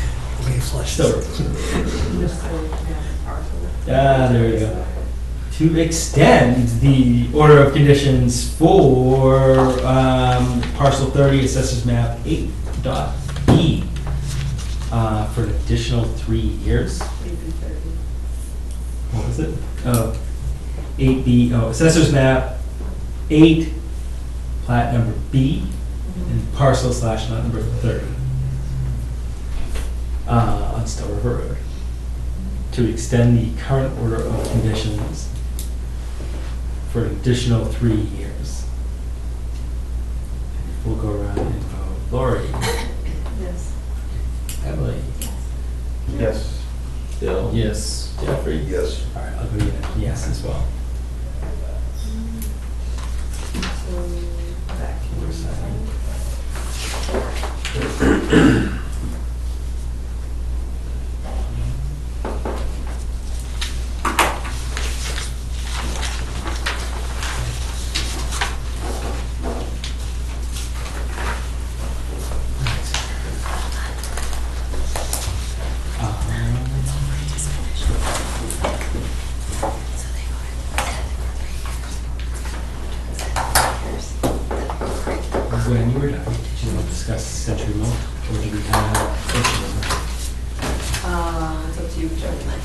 Still. There we go. To extend the order of conditions for parcel 30, assessors map 8.E, for an additional 3 years. What was it? Oh, 8B, assessors map 8, plat number B, and parcel / lot number 30. On Still River Road. To extend the current order of conditions for an additional 3 years. We'll go around and vote. Lori? Yes. Emily? Yes. Bill? Yes. Jeffrey? Yes. All right, I'll go yes as well. So When you were done, did you want to discuss Century Mill, or did we kind of have It's up to you, whichever one.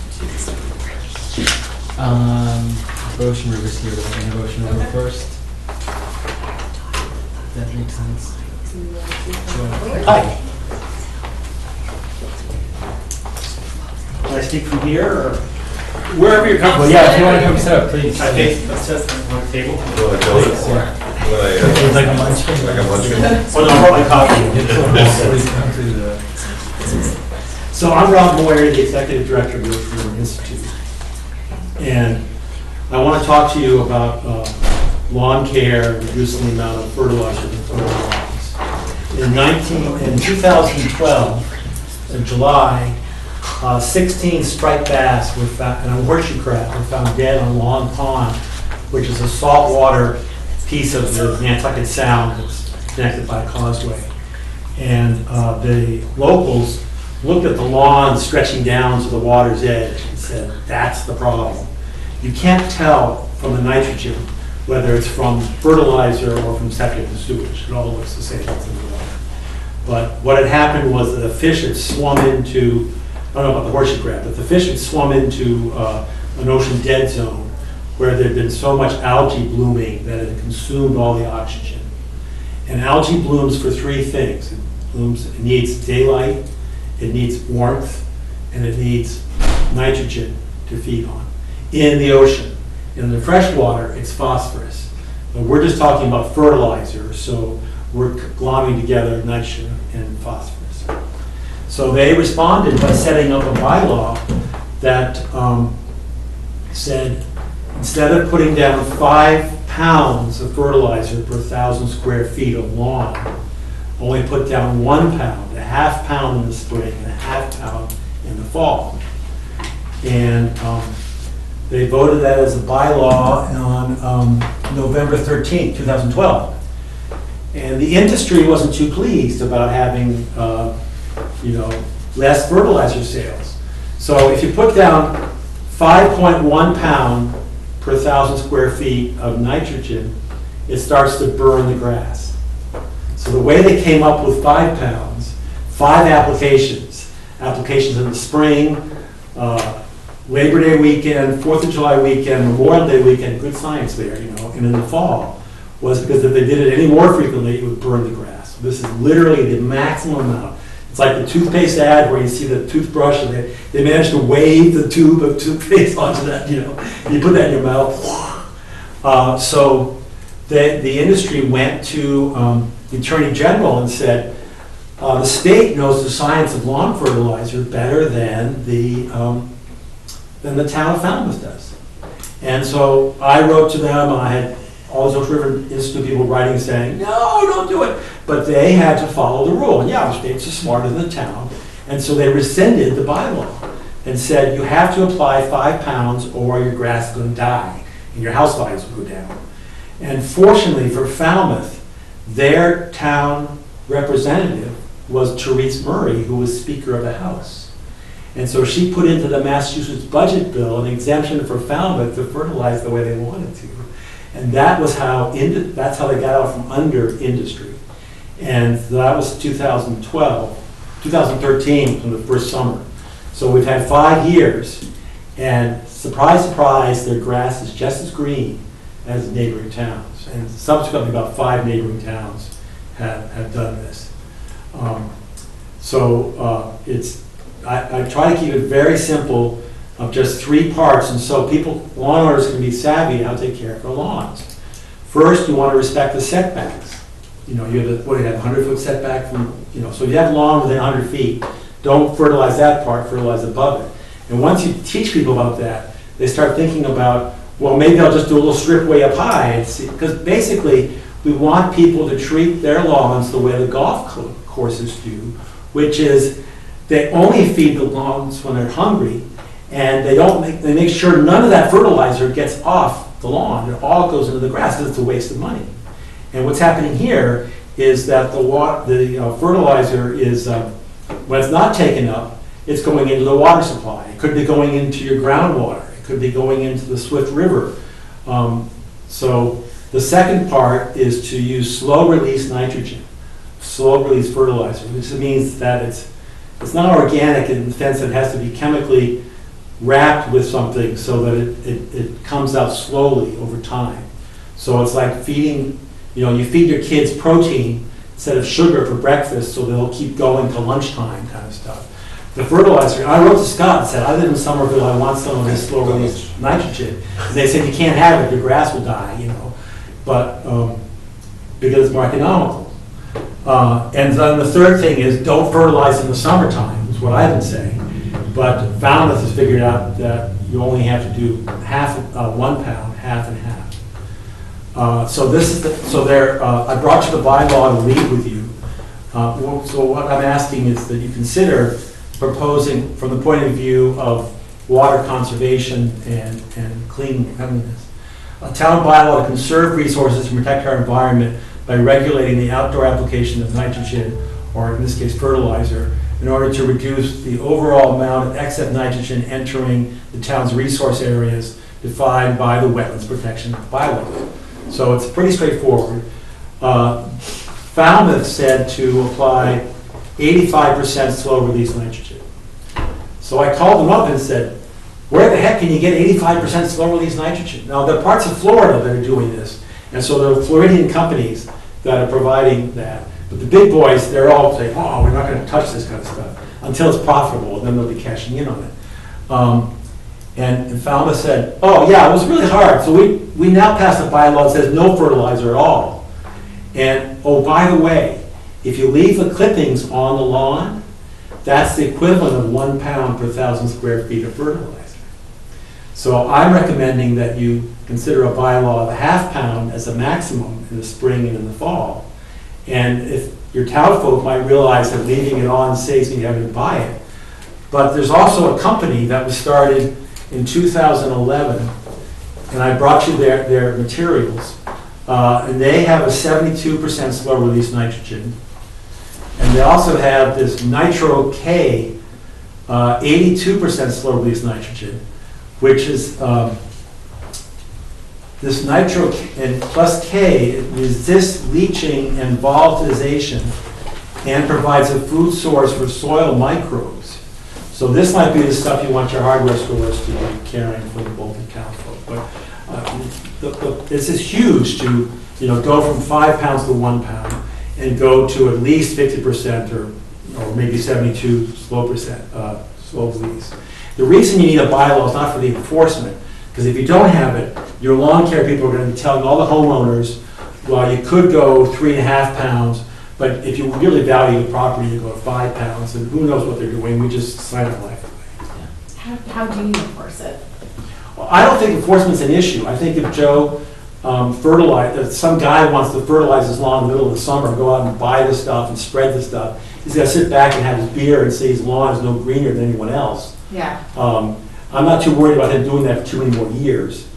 Ocean River's here, we're looking at Ocean River Okay. first. That makes sense. Hi. Can I speak from here, or? Wherever you're comfortable, yeah, if you want to come sit up, please. Okay, let's just, on the table. Please, yeah. It's like a munchkin. Like a munchkin. Oh, no, I brought my coffee. So I'm Rob Moyer, the Executive Director of the Ocean River Institute. And I want to talk to you about lawn care, reducing the amount of fertilizer we put on lawns. In 2012, in July, 16 striped bass were found, and a horseshoe crab were found dead on Long Pond, which is a saltwater piece of the Nantucket Sound that's connected by a causeway. And the locals looked at the lawn stretching down to the water's edge and said, that's the problem. You can't tell from the nitrogen whether it's from fertilizer or from septic and sewage. It all looks the same in the water. But what had happened was that the fish had swum into, I don't know about the horseshoe crab, but the fish had swum into an ocean dead zone where there had been so much algae blooming that it had consumed all the oxygen. And algae blooms for three things. It needs daylight, it needs warmth, and it needs nitrogen to feed on. In the ocean. In the freshwater, it's phosphorus. But we're just talking about fertilizer, so we're glomming together nitrogen and phosphorus. So they responded by setting up a bylaw that said, instead of putting down 5 pounds of fertilizer per 1,000 square feet of lawn, only put down 1 pound, a half pound in the spring and a half pound in the fall. And they voted that as a bylaw on November 13th, 2012. And the industry wasn't too pleased about having, less fertilizer sales. So if you put down 5.1 pound per 1,000 square feet of nitrogen, it starts to burn the grass. So the way they came up with 5 pounds, 5 applications in the spring, Labor Day weekend, 4th of July weekend, Memorial Day weekend, good science there, and in the fall, was because if they did it any more frequently, it would burn the grass. So this is literally the maximum amount. It's like the toothpaste ad where you see the toothbrush and they managed to wave the tube of toothpaste onto that, you put that in your mouth. So the industry went to the Attorney General and said, the state knows the science of lawn fertilizer better than the town of Falmouth does. And so I wrote to them, I had all those Ocean River Institute people writing saying, no, don't do it. But they had to follow the rule. And yeah, the states are smarter than the town. And so they rescinded the bylaw and said, you have to apply 5 pounds or your grass is going to die and your house values will go down. And fortunately for Falmouth, their town representative was Therese Murray, who was Speaker of the House. And so she put into the Massachusetts budget bill an exemption for Falmouth to fertilize the way they wanted to. And that was that's how they got out from under industry. And that was 2013 from the first summer. So we've had 5 years, and surprise, surprise, their grass is just as green as neighboring towns. And subsequently, about 5 neighboring towns have done this. I try to keep it very simple, of just 3 parts, and so landowners can be savvy how to take care of their lawns. First, you want to respect the setbacks. You have a 100-foot setback from, so if you have lawn within 100 feet, don't fertilize that part, fertilize above it. And once you teach people about that, they start thinking about, well, maybe I'll just do a little strip way up high, because basically, We want people to treat their lawns the way the golf courses do, which is they only feed the lawns when they're hungry, and they make sure none of that fertilizer gets off the lawn. It all goes into the grass because it's a waste of money. And what's happening here is that the fertilizer is, when it's not taken up, it's going into the water supply. It could be going into your groundwater. It could be going into the Swift River. So the second part is to use slow-release nitrogen, slow-release fertilizer, which means that it's not organic in the sense that it has to be chemically wrapped with something so that it comes out slowly over time. So it's like feeding, you feed your kids protein instead of sugar for breakfast so they'll keep going to lunchtime kind of stuff. The fertilizer, I wrote to Scott and said, I live in Somerville, I want some of this slow-release nitrogen. And they said, you can't have it, your grass will die, but because it's more economical. And then the third thing is don't fertilize in the summertime, is what I've been saying. But Falmouth has figured out that you only have to do 1 pound, half and half. So I brought you the bylaw to leave with you. So what I'm asking is that you consider proposing from the point of view of water conservation and cleanliness. A town bylaw to conserve resources and protect our environment by regulating the outdoor application of nitrogen, or in this case fertilizer, in order to reduce the overall amount of excess nitrogen entering the town's resource areas defined by the wetlands protection bylaw. So it's pretty straightforward. Falmouth said to apply 85% slow release nitrogen. So I called them up and said, where the heck can you get 85% slow release nitrogen? Now there are parts of Florida that are doing this, and so there are Floridian companies that are providing that. But the big boys, they're all saying, oh, we're not going to touch this kind of stuff until it's profitable, and then they'll be cashing in on it. And Falmouth said, oh yeah, it was really hard. So we now passed a bylaw that says no fertilizer at all. And oh, by the way, if you leave the clippings on the lawn, that's the equivalent of 1 pound per 1,000 square feet of fertilizer. So I'm recommending that you consider a bylaw of a ½ pound as a maximum in the spring and in the fall. And if your town folk might realize that leaving it on saves me having to buy it. But there's also a company that was started in 2011, and I brought you their materials. And they have a 72% slow release nitrogen. And they also have this Nitro K, 82% slow release nitrogen, which is this Nitro and plus K resists leaching and volatilization and provides a food source for soil microbes. So this might be the stuff you want your hardware stores to be carrying for the Bolton town folk. But this is huge to go from 5 pounds to 1 pound and go to at least 50% or maybe 72 slow release. The reason you need a bylaw is not for the enforcement, because if you don't have it, your lawn care people are going to be telling all the homeowners, well, you could go 3.5 pounds, but if you really value the property, you go 5 pounds, and who knows what they're doing. We just sign up life away. How do you enforce it? Well, I don't think enforcement's an issue. I think if Joe some guy wants to fertilize his lawn in the middle of the summer, go out and buy the stuff and spread the stuff, he's got to sit back and have his beer and say his lawn is no greener than anyone else. Yeah. I'm not too worried about him doing that for too many more years.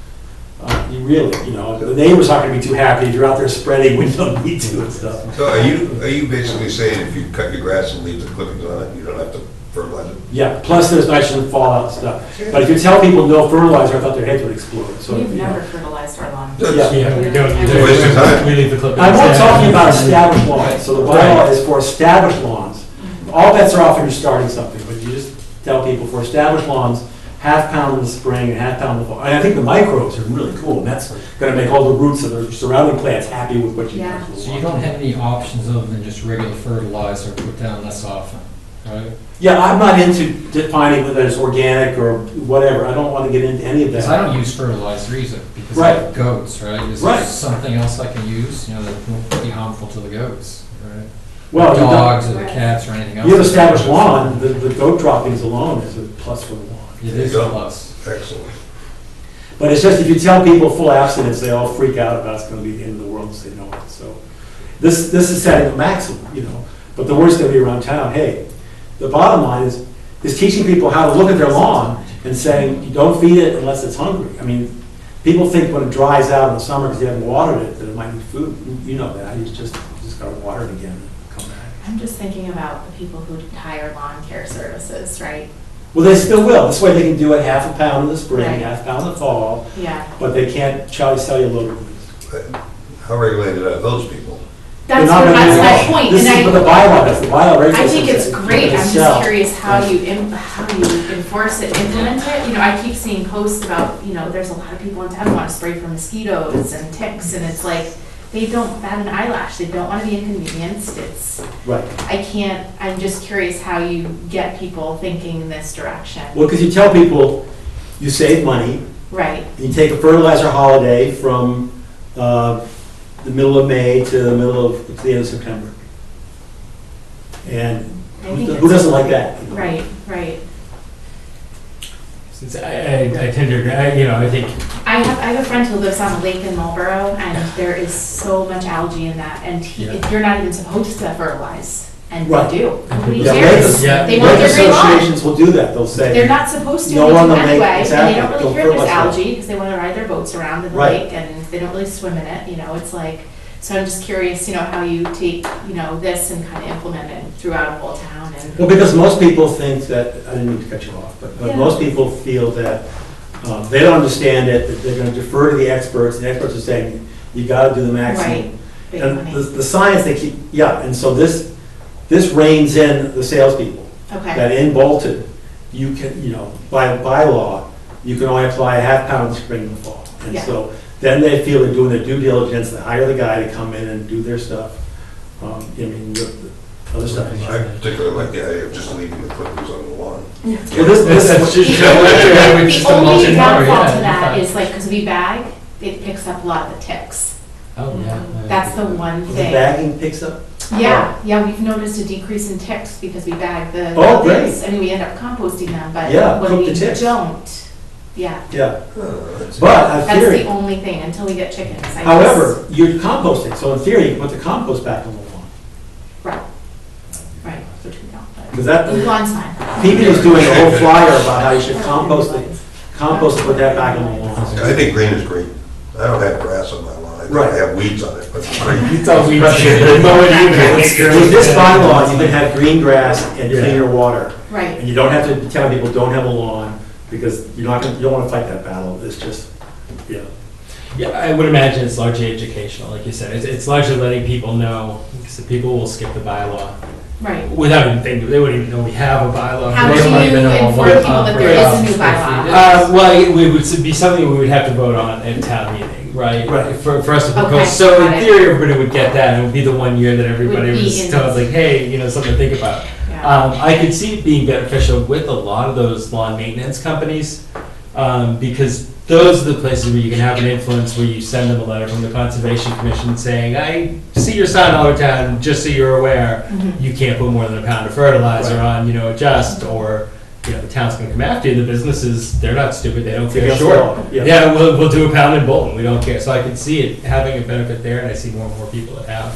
The neighbors aren't going to be too happy if you're out there spreading when you don't need to and stuff. So are you basically saying if you cut your grass and leave the clippings on it, you don't have to fertilize it? Yeah, plus there's nitrogen fallout and stuff. But if you tell people no fertilizer, I thought their heads would explode. So, We've never fertilized our lawn. Yeah, we don't. Waste of time. We leave the clippings. I'm not talking about established lawns. So the bylaw is for established lawns. All bets are off when you're starting something, but you just tell people for established lawns, ½ pound in the spring and ½ pound in the fall. And I think the microbes are really cool, and that's going to make all the roots of the surrounding plants happy with what you do. So you don't have any options other than just regular fertilizer put down less often, right? Yeah, I'm not into defining whether it's organic or whatever. I don't want to get into any of that. Because I don't use fertilizer either, because Right. I have goats, right? Is Right. there something else I can use, that won't be harmful to the goats, right? Well, The dogs or the cats or anything else? You have established lawn, the goat droppings alone is a plus for the lawn. It is a plus. Excellent. But it's just, if you tell people full abstinence, they all freak out about it's gonna be the end of the world as they know it. So this is setting the maximum, you know, but the word's gonna be around town, hey, the bottom line is teaching people how to look at their lawn and saying, you don't feed it unless it's hungry. I mean, people think when it dries out in the summer because you haven't watered it, that it might need food. You know that, you just gotta water it again and come back. I'm just thinking about the people who hire lawn care services, right? Well, they still will. This way they can do it half a pound in the spring, Right. half a pound in the fall, Yeah. but they can't sell you a load of weeds. How regulated are those people? That's They're not gonna do my it. point. This And is what the bylaw does. The bylaw I regulates. think it's great, I'm just sell. curious how you enforce it, implement it. You know, I keep seeing posts about, you know, there's a lot of people in town who want to spray for mosquitoes and ticks, and it's like, they don't bat an eyelash, they don't want to be inconvenienced, Right. I'm just curious how you get people thinking in this direction. Well, because you tell people you save money, Right, you take a fertilizer holiday from the middle of May to the to the end of September. And I think who doesn't like that? you know? right. Since I tend to agree, I think, I have a friend who lives on a lake in Marlboro, and there is so much algae in that, and Yeah. you're not even supposed to fertilize, and Right. they do. Nobody Yeah, cares. Yeah. They want lake their green lawn. associations will do that. They'll say. They're not supposed to No on the lake, anyway, and exactly, they don't really don't care if there's fertilize it. algae, because they want to ride their boats around in the Right. lake, and they don't really swim in it, it's like, so I'm just curious, how you take, this and kind of implement it throughout a whole town, and. Well, because most people think that, I didn't mean to cut you off, but Yeah. most people feel that they don't understand it, that they're going to defer to the experts, and the experts are saying, you got to do the maximum. Right. Big And money. the science they keep, yeah, and so this reins in the salespeople. Okay, That in Bolton, you can, by law, you can only apply a half pound in the spring and the fall. And Yeah. so then they feel they're doing their due diligence, they hire the guy to come in and do their stuff. The other stuff. I particularly like the idea of just leaving the clippings on the lawn. Well, this, that's just, The only just a mulching mower, downfall yeah. to that is like, because we bag, it picks up a lot of the ticks. Oh, yeah. That's the one the thing. bagging picks up. Yeah, we've noticed a decrease in ticks because we bag the Oh, buildings. great. I mean, we end up composting them, but Yeah, when cook we the ticks. don't, yeah. Yeah, Oh, that's- but I That's fear the only thing, until we get chickens. I however, you're composting, so in theory, you can put the compost back on the lawn. Right, which we don't, but. Because that, The lawn's fine. PB was doing a whole flyer about how you should compost and put that back on the lawn. I think green is green. I don't have grass on my lawn. I Right. have weeds on it, but green. You tell me, but you know what you do. With this bylaw, you can have green grass and cleaner water. Right, And you don't have to tell people don't have a lawn, because you don't want to fight that battle. It's just, yeah. Yeah, I would imagine it's largely educational, like you said. It's largely letting people know, because the people will skip the bylaw right. without even thinking, they wouldn't even know we have a bylaw. How They do might you even know inform what people that there is a new bylaw? Well, it would be something we would have to vote on at town meeting, right? Right. For us to Okay, propose. So got in it. theory, everybody would get that, and it would be the one year that everybody Would be was in told, this. like, hey, something to think about. Yeah. I could see it being beneficial with a lot of those lawn maintenance companies, because those are the places where you can have an influence, where you send them a letter from the Conservation Commission saying, I see your sign all over town, just so you're aware, Mhm. you can't put more than a pound of fertilizer Right. on, adjust, or, the town's gonna come after you. The businesses, they're not stupid, they don't care They'll short. sell it, yeah. Yeah, we'll do a pound in Bolton, we don't care. So I can see it having a benefit there, and I see more and more people that have,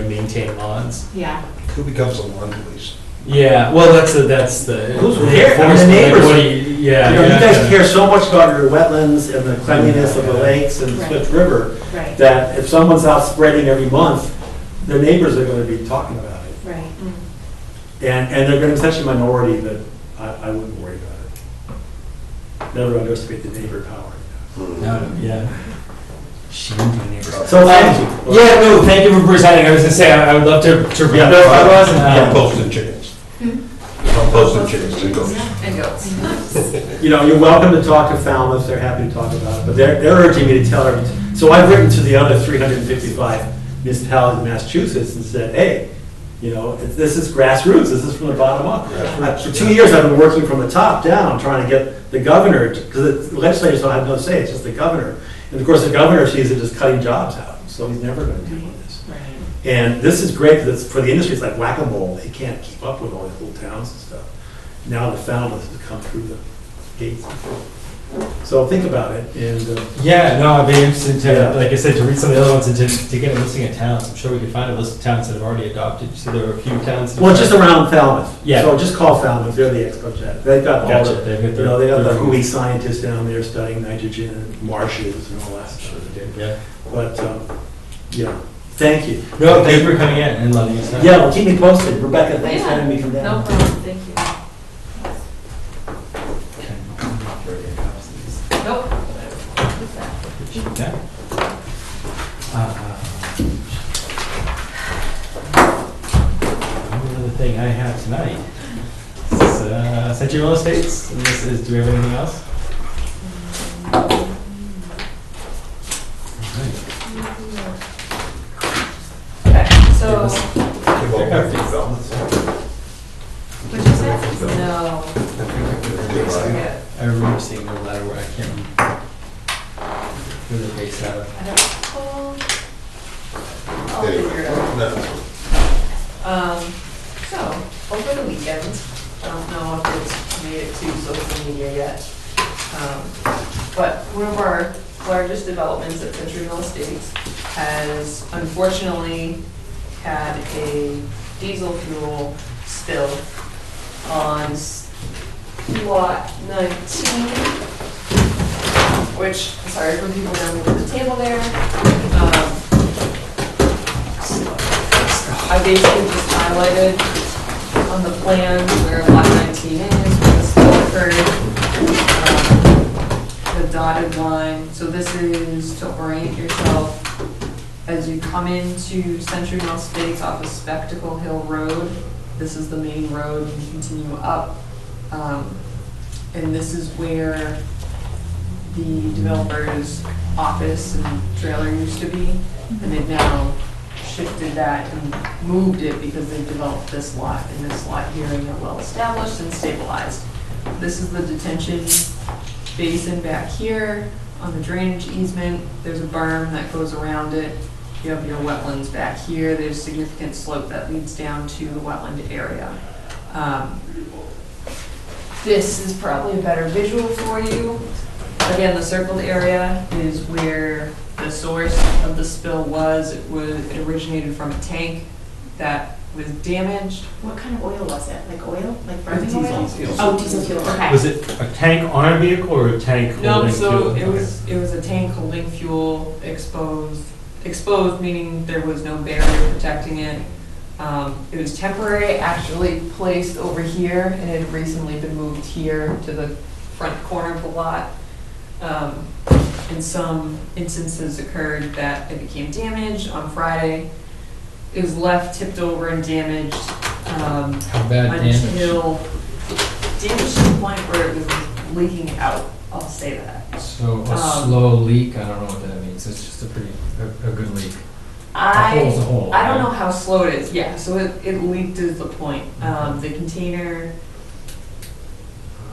maintain lawns. Yeah, Who becomes the lawn police? Yeah, well, that's the Who's the care? I mean, the enforcement, like, neighbors- what do you You guys care so much about your wetlands and the cleanliness of the lakes and Right. Swift River, right, that if someone's out spreading every month, their neighbors are going to be talking about it. right. And they're going to be such a minority that I wouldn't worry about it. Never underestimate the neighbor power. No, yeah. She wouldn't do neighbors. So thank you. Yeah, no, thank you for presenting. I was gonna say, I would love to read those bylaws and, Composted chickens. Composted chickens and goats. And goats. You're welcome to talk to Falmouth, they're happy to talk about it, but they're urging me to tell everyone. So I've written to the other 355 municipalities in Massachusetts and said, hey, this is grassroots, this is from the bottom up. For 2 years, I've been working from the top down, trying to get the governor, because the legislators don't have no say, it's just the governor. And of course, the governor sees it as cutting jobs out, so he's never going to deal with this. Right. And this is great, because for the industry, it's like whack-a-mole, they can't keep up with all these little towns and stuff. Now the Falmouth has come through the gates. So think about it, and, Yeah, no, I'd be interested Yeah. to, like I said, to read some of the other ones and to get a listing of towns. I'm sure we could find a list of towns that have already adopted. So there are a few towns. that- well, just around Falmouth. Yeah. So just call Falmouth, they're the expo jet. They've got all Gotcha. the, They've got you know, they got the their- WHOI scientists down there studying nitrogen and marshes and all that stuff. Yeah. But, yeah, thank you. No, thank you for coming in and letting us know. Yeah, well, keep me posted. Rebecca, thanks for Yeah, having me come down. No problem, thank you. Nope. Yeah. One other thing I have tonight is Century Real Estates, and this is, do we have anything else? Okay, so, Give all my developments. what'd you say? No. Forget. I remember seeing a letter where I can't remember where they're based out of. I don't recall. I'll figure it out. No. So, over the weekend, I don't know if it's made it to social media yet, but one of our largest developments at Century Mill Estates has unfortunately had a diesel fuel spill on lot 19, which, sorry for people down at the table there. I basically just highlighted on the plan where lot 19 is, where the spill occurred. The dotted line, so this is to orient yourself as you come into Century Mill Estates off of Spectacle Hill Road. This is the main road, and you continue up. And this is where the developer's office and trailer used to be, and they've now shifted that and moved it because they've developed this lot and this lot here, and they're well established and stabilized. This is the detention basin back here on the drainage easement. There's a berm that goes around it. You have your wetlands back here. There's significant slope that leads down to the wetland area. This is probably a better visual for you. Again, the circled area is where the source of the spill was. It originated from a tank that was damaged. What kind of oil was it? Like oil? Like Diesel. burning oil? Diesel. Oh, diesel fuel, okay. Was it a tank on a vehicle or a tank No, holding so fuel? it was a tank holding fuel exposed. Exposed meaning there was no barrier protecting it. It was temporary, actually placed over here, and it had recently been moved here to the front corner of the lot. In some instances occurred that it became damaged on Friday. It was left tipped over and damaged How bad damage? until damaged to the point where it was leaking out. I'll say that. So a slow leak, I don't know what that means, it's just a pretty, a good leak. A hole's a hole, I don't right? know how slow it is. Yeah, so it leaked is the point. The container,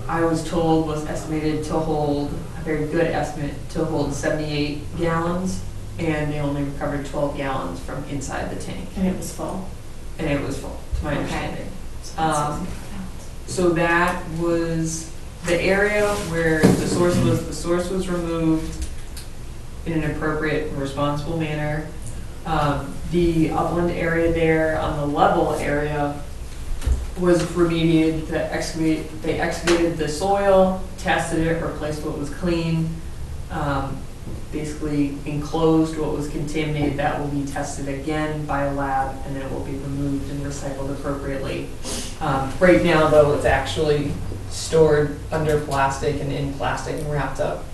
I was told, was estimated to hold, a very good estimate, to hold 78 gallons, and they only recovered 12 gallons from inside the tank. And it was full. And it was full, to my Okay. understanding. So that's Um, So that was the area where the source was removed in an appropriate and responsible manner. The upland area there on the level area was remediated. They excavated the soil, tested it, replaced what was clean, basically enclosed what was contaminated. That will be tested again by a lab, and then it will be removed and recycled appropriately. Right now, though, it's actually stored under plastic and in plastic and wrapped up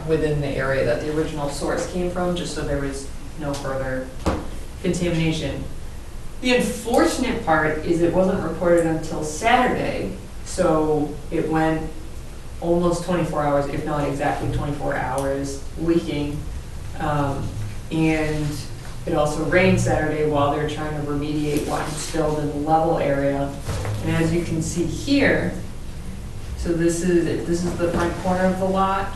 within the area that the original source came from, just so there was no further contamination. The unfortunate part is it wasn't reported until Saturday, so it went almost 24 hours, if not exactly 24 hours, leaking. And it also rained Saturday while they were trying to remediate what had spilled in the level area. And as you can see here, so this is the front corner of the lot.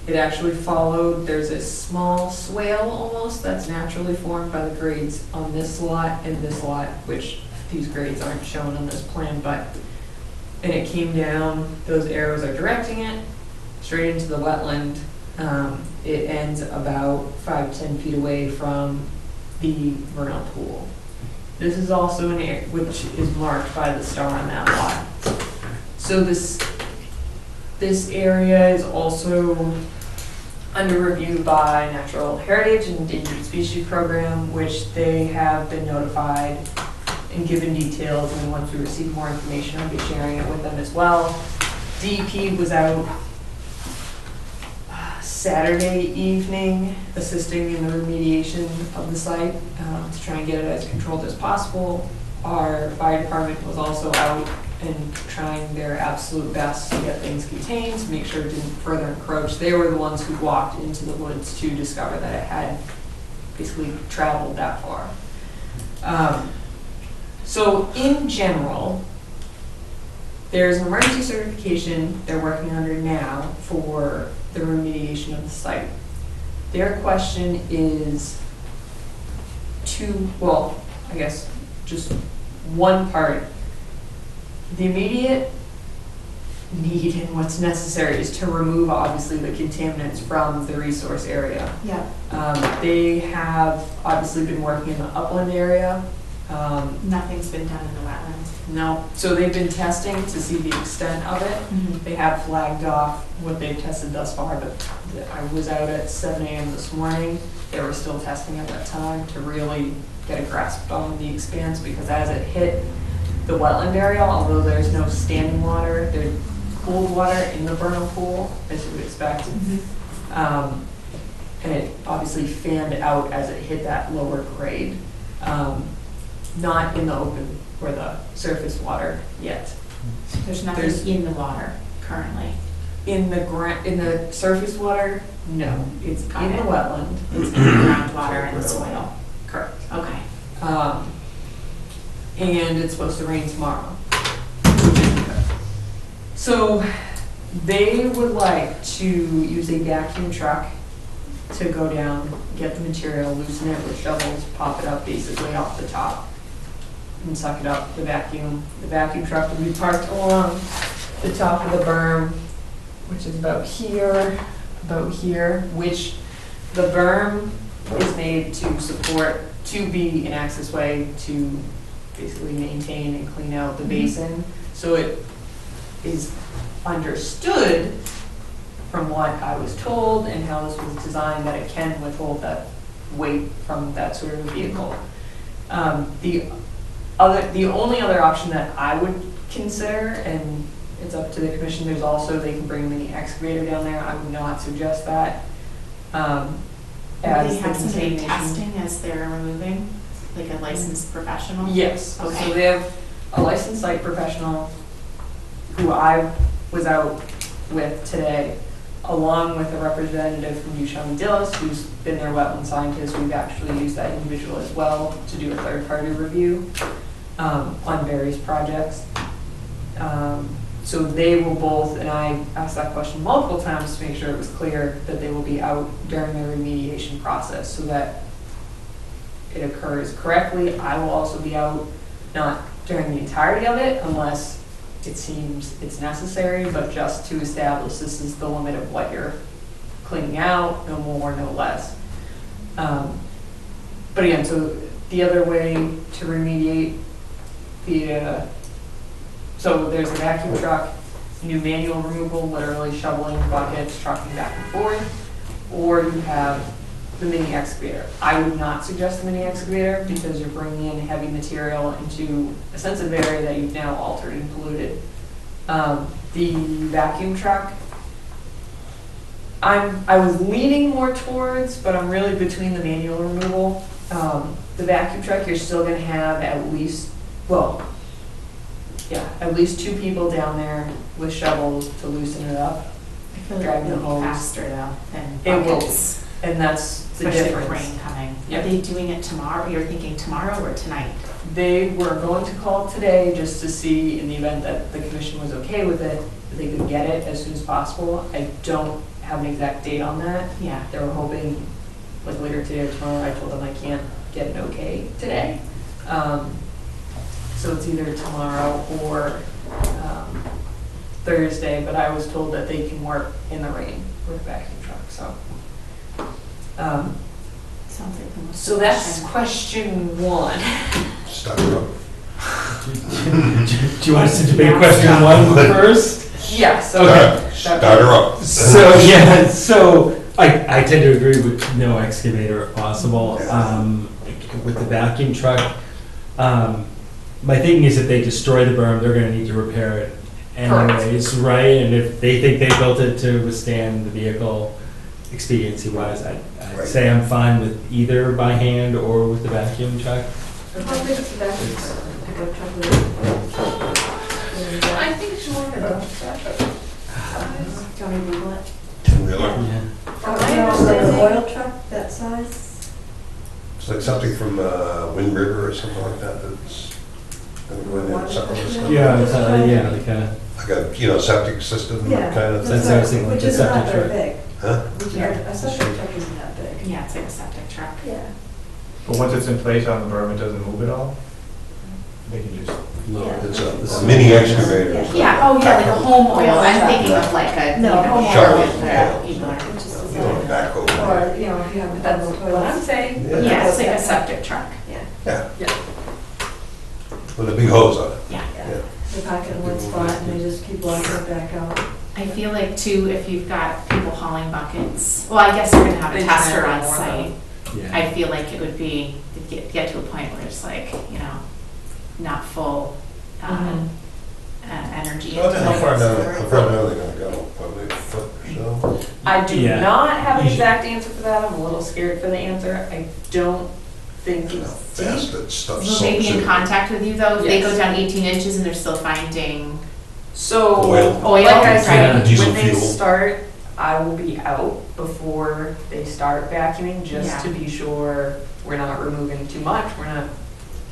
It actually followed, there's a small swale almost that's naturally formed by the grades on this lot and this lot, which these grades aren't shown on this plan, but and it came down, those arrows are directing it straight into the wetland. It ends about 5-10 feet away from the vernal pool. This is also an area which is marked by the star on that lot. So this area is also under review by Natural Heritage and Endangered Species Program, which they have been notified and given details, and once we receive more information, I'll be sharing it with them as well. DEP was out Saturday evening assisting in the remediation of the site to try and get it as controlled as possible. Our fire department was also out and trying their absolute best to get things contained, to make sure it didn't further encroach. They were the ones who walked into the woods to discover that it had basically traveled that far. So in general, there's an emergency certification they're working under now for the remediation of the site. Their question is I guess just one part. The immediate need and what's necessary is to remove obviously the contaminants from the resource area. Yeah. They have obviously been working in the upland area. Nothing's been done in the wetlands. No, so they've been testing to see the extent of it. They have flagged off what they've tested thus far, but I was out at 7 a.m. this morning. They were still testing at that time to really get a grasp on the expanse, because as it hit the wetland area, although there's no standing water, there's cooled water in the vernal pool, as you would expect. And it obviously fanned out as it hit that lower grade. Not in the open or the surface water yet. There's nothing in the water currently. In the surface water, no. It's in the wetland. It's in the groundwater and the soil. Correct. Okay. And it's supposed to rain tomorrow. So they would like to use a vacuum truck to go down, get the material, loosen it with shovels, pop it up basically off the top, and suck it up, the vacuum. The vacuum truck will be parked along the top of the berm, which is about here, which the berm is made to be an access way to basically maintain and clean out the basin. So it is understood from what I was told and how this was designed that it can withhold that weight from that sort of vehicle. The only other option that I would consider, and it's up to the commission, there's also, they can bring a mini excavator down there. I would not suggest that. They have somebody testing as they're removing, like a licensed professional? Yes. Okay. So they have a licensed site professional who I was out with today, along with a representative from USHAM Dillis, who's been their wetland scientist. We've actually used that individual as well to do a third-party review on various projects. So they will both, and I asked that question multiple times to make sure it was clear that they will be out during the remediation process so that it occurs correctly. I will also be out, not during the entirety of it, unless it seems it's necessary, but just to establish this is the limit of what you're cleaning out, no more, no less. But again, so the other way to remediate so there's a vacuum truck, new manual removal, literally shoveling buckets, trucking back and forth, or you have the mini excavator. I would not suggest the mini excavator because you're bringing in heavy material into a sensitive area that you've now altered and polluted. The vacuum truck, I was leaning more towards, but I'm really between the manual removal. The vacuum truck, you're still going to have at least 2 people down there with shovels to loosen it up. I feel like Drag the it'll hose. be faster though than It will, buckets. and that's the Especially difference. with rain coming. Yep. Are they doing it tomorrow? You're thinking tomorrow or tonight? They were going to call today just to see, in the event that the commission was okay with it, that they could get it as soon as possible. I don't have an exact date on that. Yeah. They were hoping like later today or tomorrow. I told them I can't get an okay today. So it's either tomorrow or Thursday, but I was told that they can work in the rain with a vacuum truck, so. Sounds like the most. So that's question one. Start it up. Do you want us to debate question one first? Yes, Okay. okay. Start her up. So, yeah, so I tend to agree with no excavator if possible. With the vacuum truck, my thinking is if they destroy the berm, they're gonna need to repair it anyways, right? And if they think they built it to withstand the vehicle expediency wise, I'd Right. say I'm fine with either by hand or with the vacuum truck. How big is the vacuum truck? Pickup truck with I think it's more than a size? Do you want me to Google it? Two-wheeler. Yeah. From my Like an understanding, oil truck that size? It's like something from Wind River or something like that, that's gonna go in there and suck all this stuff. Yeah, it's, yeah, like a, Like a, septic system Yeah. kind of That's thing. what I was thinking, like Which a is not septic very truck. big. Huh? A septic truck isn't that big. Yeah, it's like a septic truck. Yeah. But once it's in place on the berm, it doesn't move at all? They can just. Yeah. It's a mini excavator. Yeah. Yeah, oh yeah, like a home oil, I'm thinking of like a, you No, know, home Shovel, with yeah. the, you know, Which is You know, designed, backhoe. or, you know, if you have a that's double what I'm toilet. saying. Yeah. yeah, it's like a septic truck. Yeah. Yeah. With a big hose on it. Yeah. Yeah. They pack it in one spot and they just keep walking it back out. I feel like too, if you've got people hauling buckets, well, I guess you're gonna have a They tester try on to more site. Yeah. I feel like it would be, get to a point where it's like, you know, not full, Mhm. energy. How far into down, it. how far down are they gonna go? Probably a foot or so? I do Yeah. not have an You should- exact answer for that. I'm a little scared for the answer. I don't think You know, it's fast deep. that stuff Will they soaks be in in. contact with you though? If they go Yes. down 18 inches and they're still finding So, Oil. oil, like I right? said, Diesel when they fuel. start, I will be out before they start vacuuming, just Yeah. to be sure we're not removing too much, we're not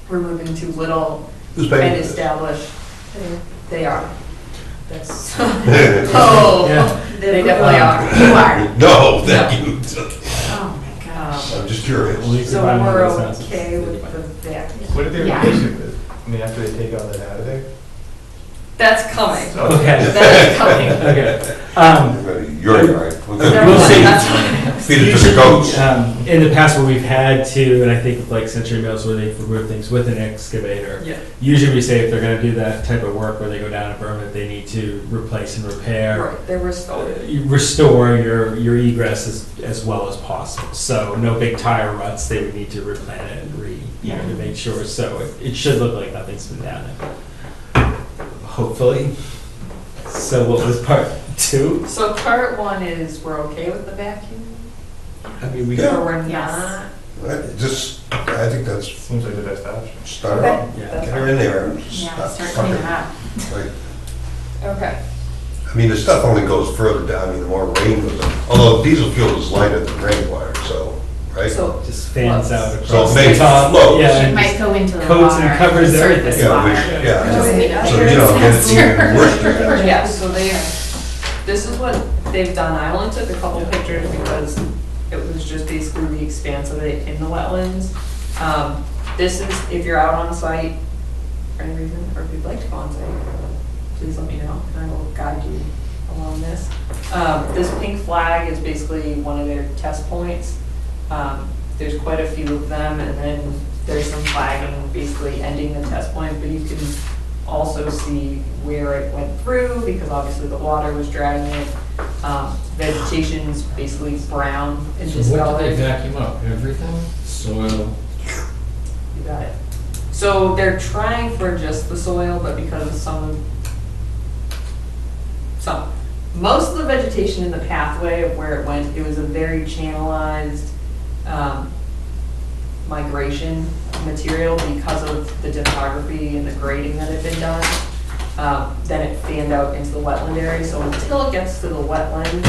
removing too little, Who's paying and for this? establish they are. That's, Yeah. oh, they definitely are. You are. No, thank you. Oh my gosh. I'm just curious. Well, you can So buy one of we're those houses. okay with the vacuum. What did they Yeah. replace it with? I mean, after they take all that out of there? That's coming. Okay. That's coming. Okay. Your yard. We'll We'll see. Feed it to the goats. Usually, in the past where we've had to, and I think with like Century Mills where they've removed things with an excavator, Yeah. usually we say if they're gonna do that type of work where they go down a berm, that they need to replace and repair. Right, they're restored. You restore your egress as well as possible. So no big tire ruts, they would need to replant it and to make sure. So it should look like nothing's been down there. Hopefully. So what was part two? So part one is we're okay with the vacuum, I mean, we Yeah. or we're Yes. not? I think that's, Seems like the best option. start her Okay. up. Yeah. That's Get her in there and Yeah, stop start fucking. cleaning up. Like, Okay. I mean, the stuff only goes further down, I mean, the more rain goes on. Although diesel fuel is lighter than rainwater, so, right? So, just fans out So across it the makes top. flows. Yeah, It and might just go into the coats water. and covers surface everything. Yeah, water. which, yeah. So, So, yeah. you know, it's even worse. yeah, so this is what they've done. I only took a couple pictures because it was just basically the expanse of it in the wetlands. This is, if you're out on site for any reason, or if you'd like to go on site, please let me know, and I will guide you along this. This pink flag is basically one of their test points. There's quite a few of them, and then there's some flagging basically ending the test point, but you can also see where it went through, because obviously the water was dragging it. Vegetation's basically brown and So what did they discolored. vacuum up? Everything? Soil? You got it. So they're trying for just the soil, but because of most of the vegetation in the pathway of where it went, it was a very channelized migration material because of the topography and the grading that had been done. Then it fanned out into the wetland area, so until it gets to the wetland,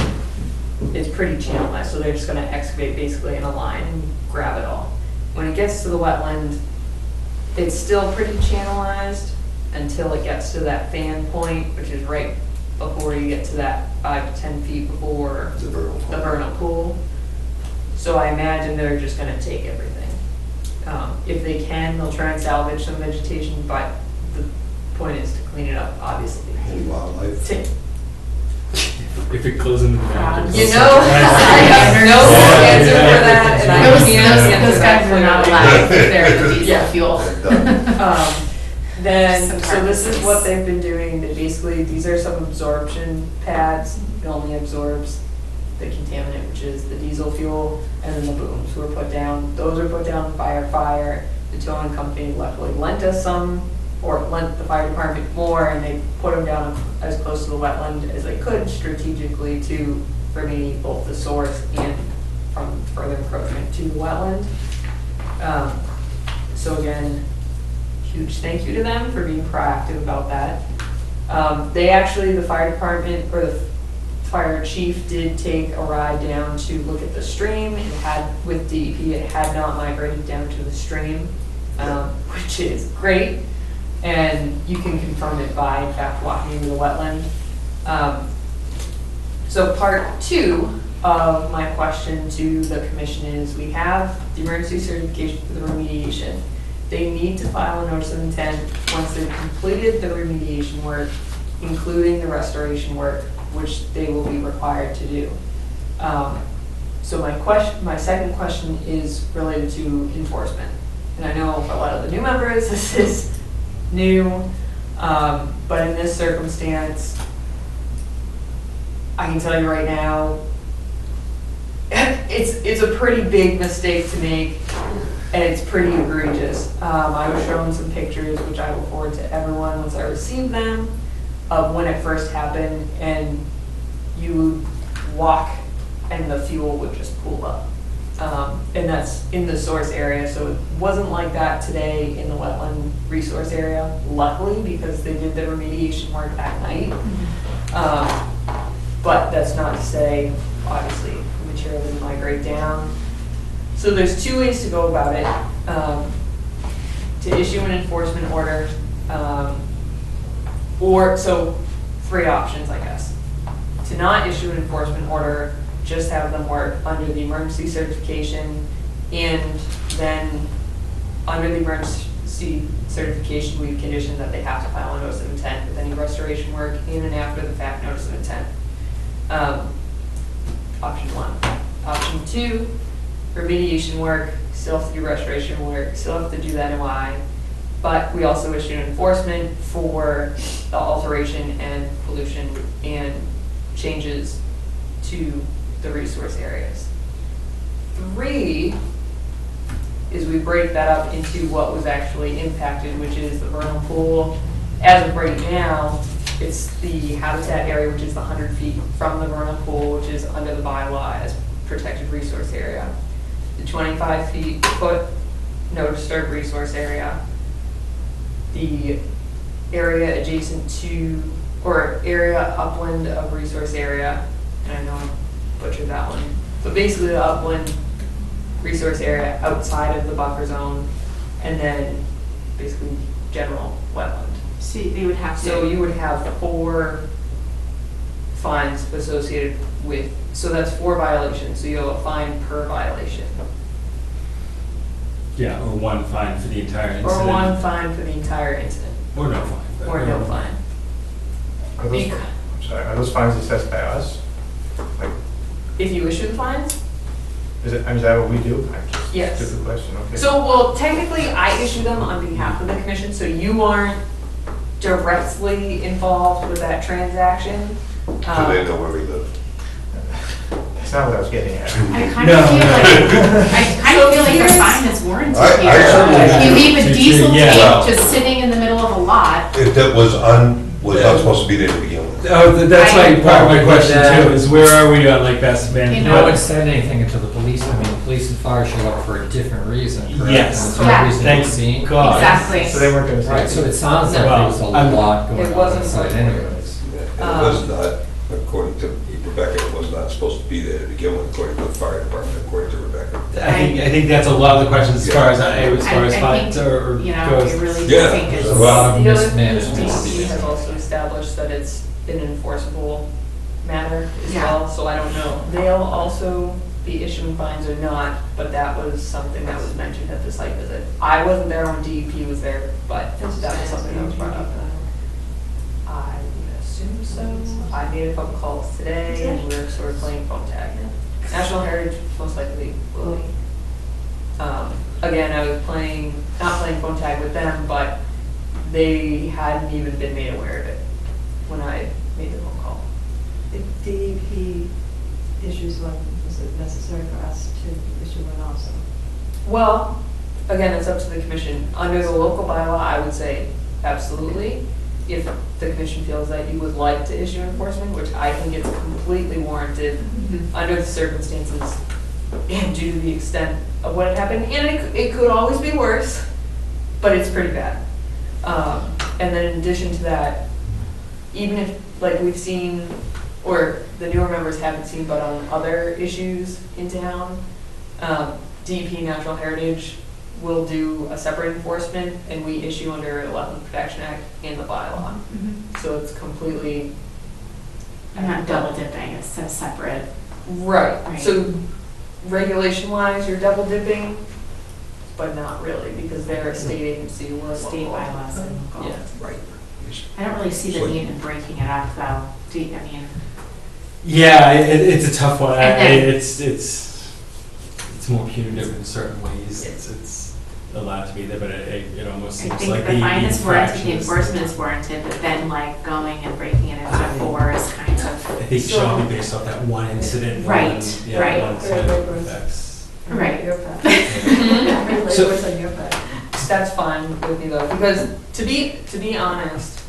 it's pretty channelized, so they're just gonna excavate basically in a line and grab it all. When it gets to the wetland, it's still pretty channelized until it gets to that fan point, which is right before you get to that 5 to 10 feet before The vernal pool. So I imagine they're just gonna take everything. If they can, they'll try and salvage some vegetation, but the point is to clean it up, obviously. Any wildlife? If it goes into the back. You know, I have no answer for that, and I can't answer Those that guys are not allowed if they're the diesel Yeah. fuel. Then, Some so this is practices. what they've been doing, they basically, these are some absorption pads, it only absorbs the contaminant, which is the diesel fuel, and then the booms were put down. Those are put down by our fire, the towing company luckily lent us some, or lent the fire department more, and they put them down as close to the wetland as they could strategically to remediate both the source and from further encroachment to the wetland. So again, huge thank you to them for being proactive about that. They actually, the fire department, or the fire chief did take a ride down to look at the stream. It had, with DEP, it had not migrated down to the stream, which is great. And you can confirm it by, in fact, walking into the wetland. So part two of my question to the commission is, we have the emergency certification for the remediation. They need to file a notice of intent once they've completed the remediation work, including the restoration work, which they will be required to do. So my second question is related to enforcement. And I know for a lot of the new members, this is new, but in this circumstance, I can tell you right now, it's a pretty big mistake to make, and it's pretty egregious. I was shown some pictures, which I will forward to everyone once I receive them, of when it first happened, and you would walk and the fuel would just pool up. And that's in the source area, so it wasn't like that today in the wetland resource area, luckily, because they did the remediation work that night. But that's not to say, obviously, the material didn't migrate down. So there's two ways to go about it. To issue an enforcement order, so 3 options, I guess. To not issue an enforcement order, just have them work under the emergency certification, and then under the emergency certification, we've conditioned that they have to file a notice of intent with any restoration work in and after the fact notice of intent. Option 1. Option 2, remediation work, still have to do restoration work, still have to do that NOI, but we also issue enforcement for the alteration and pollution and changes to the resource areas. 3 is we break that up into what was actually impacted, which is the vernal pool. As of right now, it's the habitat area, which is the 100 feet from the vernal pool, which is under the bylaw as protected resource area. The 25 foot no disturb resource area. The area adjacent to, or area upland of resource area, and I know I butchered that one. So basically the upland resource area outside of the buffer zone, and then basically general wetland. So they would have to. So you would have 4 fines associated with, so that's 4 violations, so you have a fine per violation. Yeah, or 1 fine for the entire incident. Or 1 fine for the entire incident, Or no fine. or no fine. Are those, I'm sorry, are those fines assessed by us? Like, If you issue the fines? is that what we do? Yes. Stupid question, okay. So, well, technically, I issue them on behalf of the commission, so you aren't directly involved with that transaction. So they know where we live. That's not what I was getting at. I kind of feel like the fine is warranted I certainly here. You do. leave a diesel Yeah. tank just sitting in the middle of a lot. If that was not supposed to be there to begin with. Oh, that's I- part of my question Yeah. too, is where are we on like best man? No one said anything until the police, I mean, the police and fire showed up for a different reason, correct? Yes. And for Yeah. a reason Thank you've seen. God. Exactly. So they weren't gonna say. Right, so it sounds like Well, there was a lot going it on wasn't inside for- anyways. And it was not, according to Rebecca, it was not supposed to be there to begin with, according to the fire department, according to Rebecca. I think that's a lot of the questions as far as I fines think, or you know, goes. I really Yeah. do think There's it's. a lot of The other mismanagement. DEP has also established that it's an enforceable matter as Yeah. well, so I don't know. They'll also be issuing fines or not, but that was something that was mentioned at the site visit. I wasn't there when DEP was there, but that was something that was brought up. assume so. I made a couple calls today and we're sort of playing phone tag. National Heritage most likely will be. Again, I was not playing phone tag with them, but they hadn't even been made aware of it when I made the phone call. If DEP issues one, is it necessary for us to issue one also? Well, again, it's up to the commission. Under the local bylaw, I would say absolutely. If the commission feels that you would like to issue enforcement, which I think is completely warranted under the circumstances and due to the extent of what had happened. And it could always be worse, but it's pretty bad. And then in addition to that, even if, like we've seen, or the newer members haven't seen, but on other issues in town, DEP Natural Heritage will do a separate enforcement, and we issue under the Wetland Protection Act and the bylaw. So it's completely... I'm not double dipping, it's a separate. Right. So regulation-wise, you're double dipping, but not really, because they're a state agency, we're a State local. bylaws and local. Yeah. Right. I don't really see the need in breaking it up though. I mean, Yeah, it's a tough one. And then- It's more punitive in certain ways. It's allowed to be there, but it almost I seems think like the fine is warranted, the infraction enforcement is warranted, but then like going and breaking it into four is kind of. I think it should be based off that one incident. Right, one, right. One set of effects. Right. Your part. So- Labors on your part. That's fine with me though, because to be honest,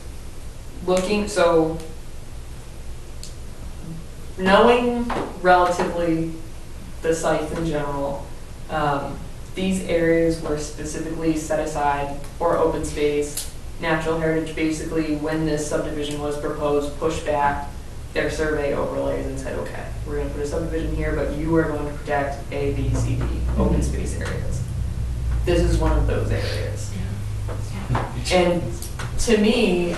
knowing relatively the sites in general, these areas were specifically set aside for open space. Natural Heritage basically, when this subdivision was proposed, pushed back their survey overlays and said, okay, we're gonna put a subdivision here, but you are going to protect A, B, C, D, open space areas. This is one of those areas. And to me,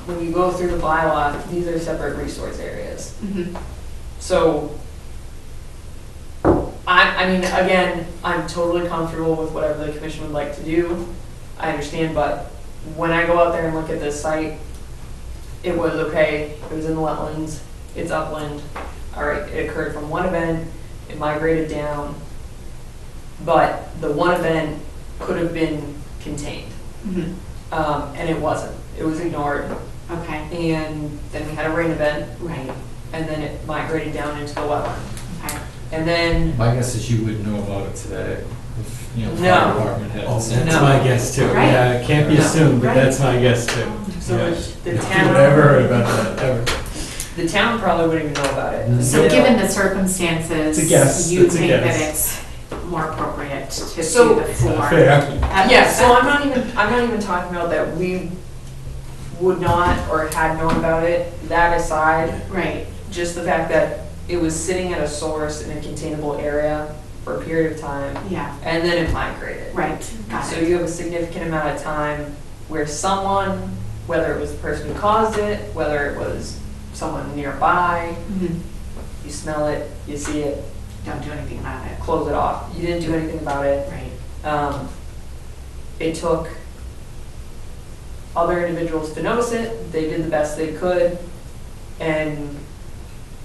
when you go through the bylaw, these are separate resource areas. So, I mean, again, I'm totally comfortable with whatever the commission would like to do. I understand, but when I go out there and look at this site, it was okay, it was in the wetlands, it's upland. All right, it occurred from one event, it migrated down, but the one event could have been contained. And it wasn't. It was ignored. Okay. And then we had a rain event, Right. and then it migrated down into the wetland. Okay. And then, My guess is you wouldn't know about it today, if, you know, the No. fire department had. Oh, sent that's No. my guess too. Right. Yeah, it can't be No. assumed, but Right. that's my guess too. so Yeah. the I've town, never heard about that, ever. the town probably wouldn't even know about it. So You know? given the circumstances, It's a guess, you it's a think that guess. it's more appropriate to So- do the four? Fair. Yeah, so I'm not even talking about that we would not or had known about it. That aside, Right. just the fact that it was sitting at a source in a containable area for a period of time, Yeah. and then it migrated. Right. Got So it. you have a significant amount of time where someone, whether it was the person who caused it, whether it was someone nearby, you smell it, you see it, Don't do anything about it. close it off. You didn't do anything about it. Right. It took other individuals to notice it. They did the best they could. And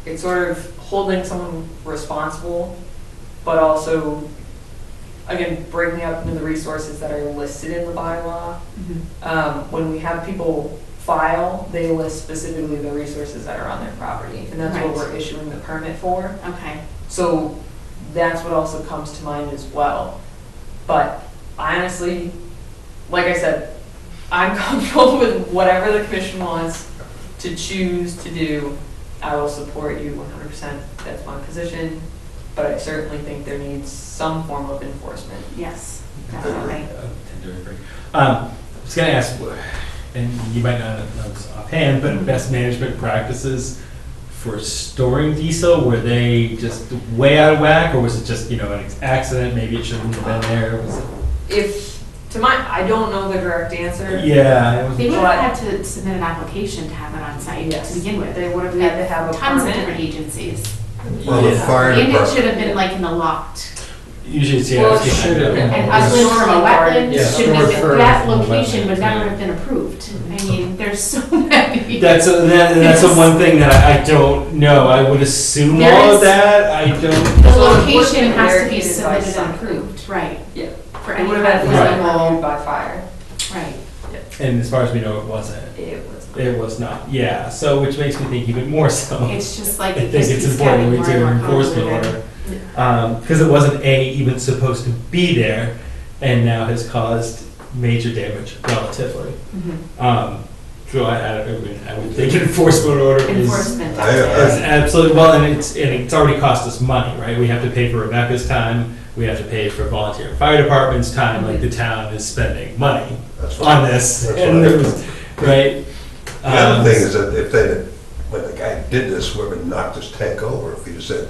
it's sort of holding someone responsible, but also, again, breaking up into the resources that are listed in the bylaw. When we have people file, they list specifically the resources that are on their property, and that's what Right. we're issuing the permit for. Okay. So that's what also comes to mind as well. But honestly, like I said, I'm comfortable with whatever the commission wants to choose to do. I will support you 100%. That's my position. But I certainly think there needs some form of enforcement. Yes, definitely. I tend to agree. I was going to ask, and you might not know this offhand, but best management practices for storing diesel, were they just way out of whack, or was it just, an accident, maybe it shouldn't have been there? Was it? I don't know the direct answer. Yeah. It was, They would have had to submit an application to have it on site Yes. to begin with. They would have had to have a Tons of permit. different agencies. Well, the fire And it department. should have been like in the locked. usually it's, Well, it's should have been. And upland from a wetland, Yeah, should have been, stored that further from the location would wetland, never yeah. have been approved. I mean, there's so many That's a one thing that I don't know. I would assume There all is- of that. I don't. The So location has to be barricaded by submitted and sign. approved, right, Yeah. for It any would kind have of been physical, reviewed by fire. right. And as far as we know, it wasn't. It was. It was not. Yeah. So which makes me think even more so. It's just like, I it think just it's keeps important getting we more do and an more enforcement convoluted. order. Because it wasn't even supposed to be there, and now has caused major damage relatively. Mhm. So I would think an enforcement order is Enforcement, I- that's it. absolutely, well, and it's already cost us money, right? We have to pay for Rebecca's time, we have to pay for volunteer fire department's time, like the town is spending money That's on right. this. That's And right. there was, right? The other thing is that if they, when the guy did this, whoever knocked his tank over, if he just said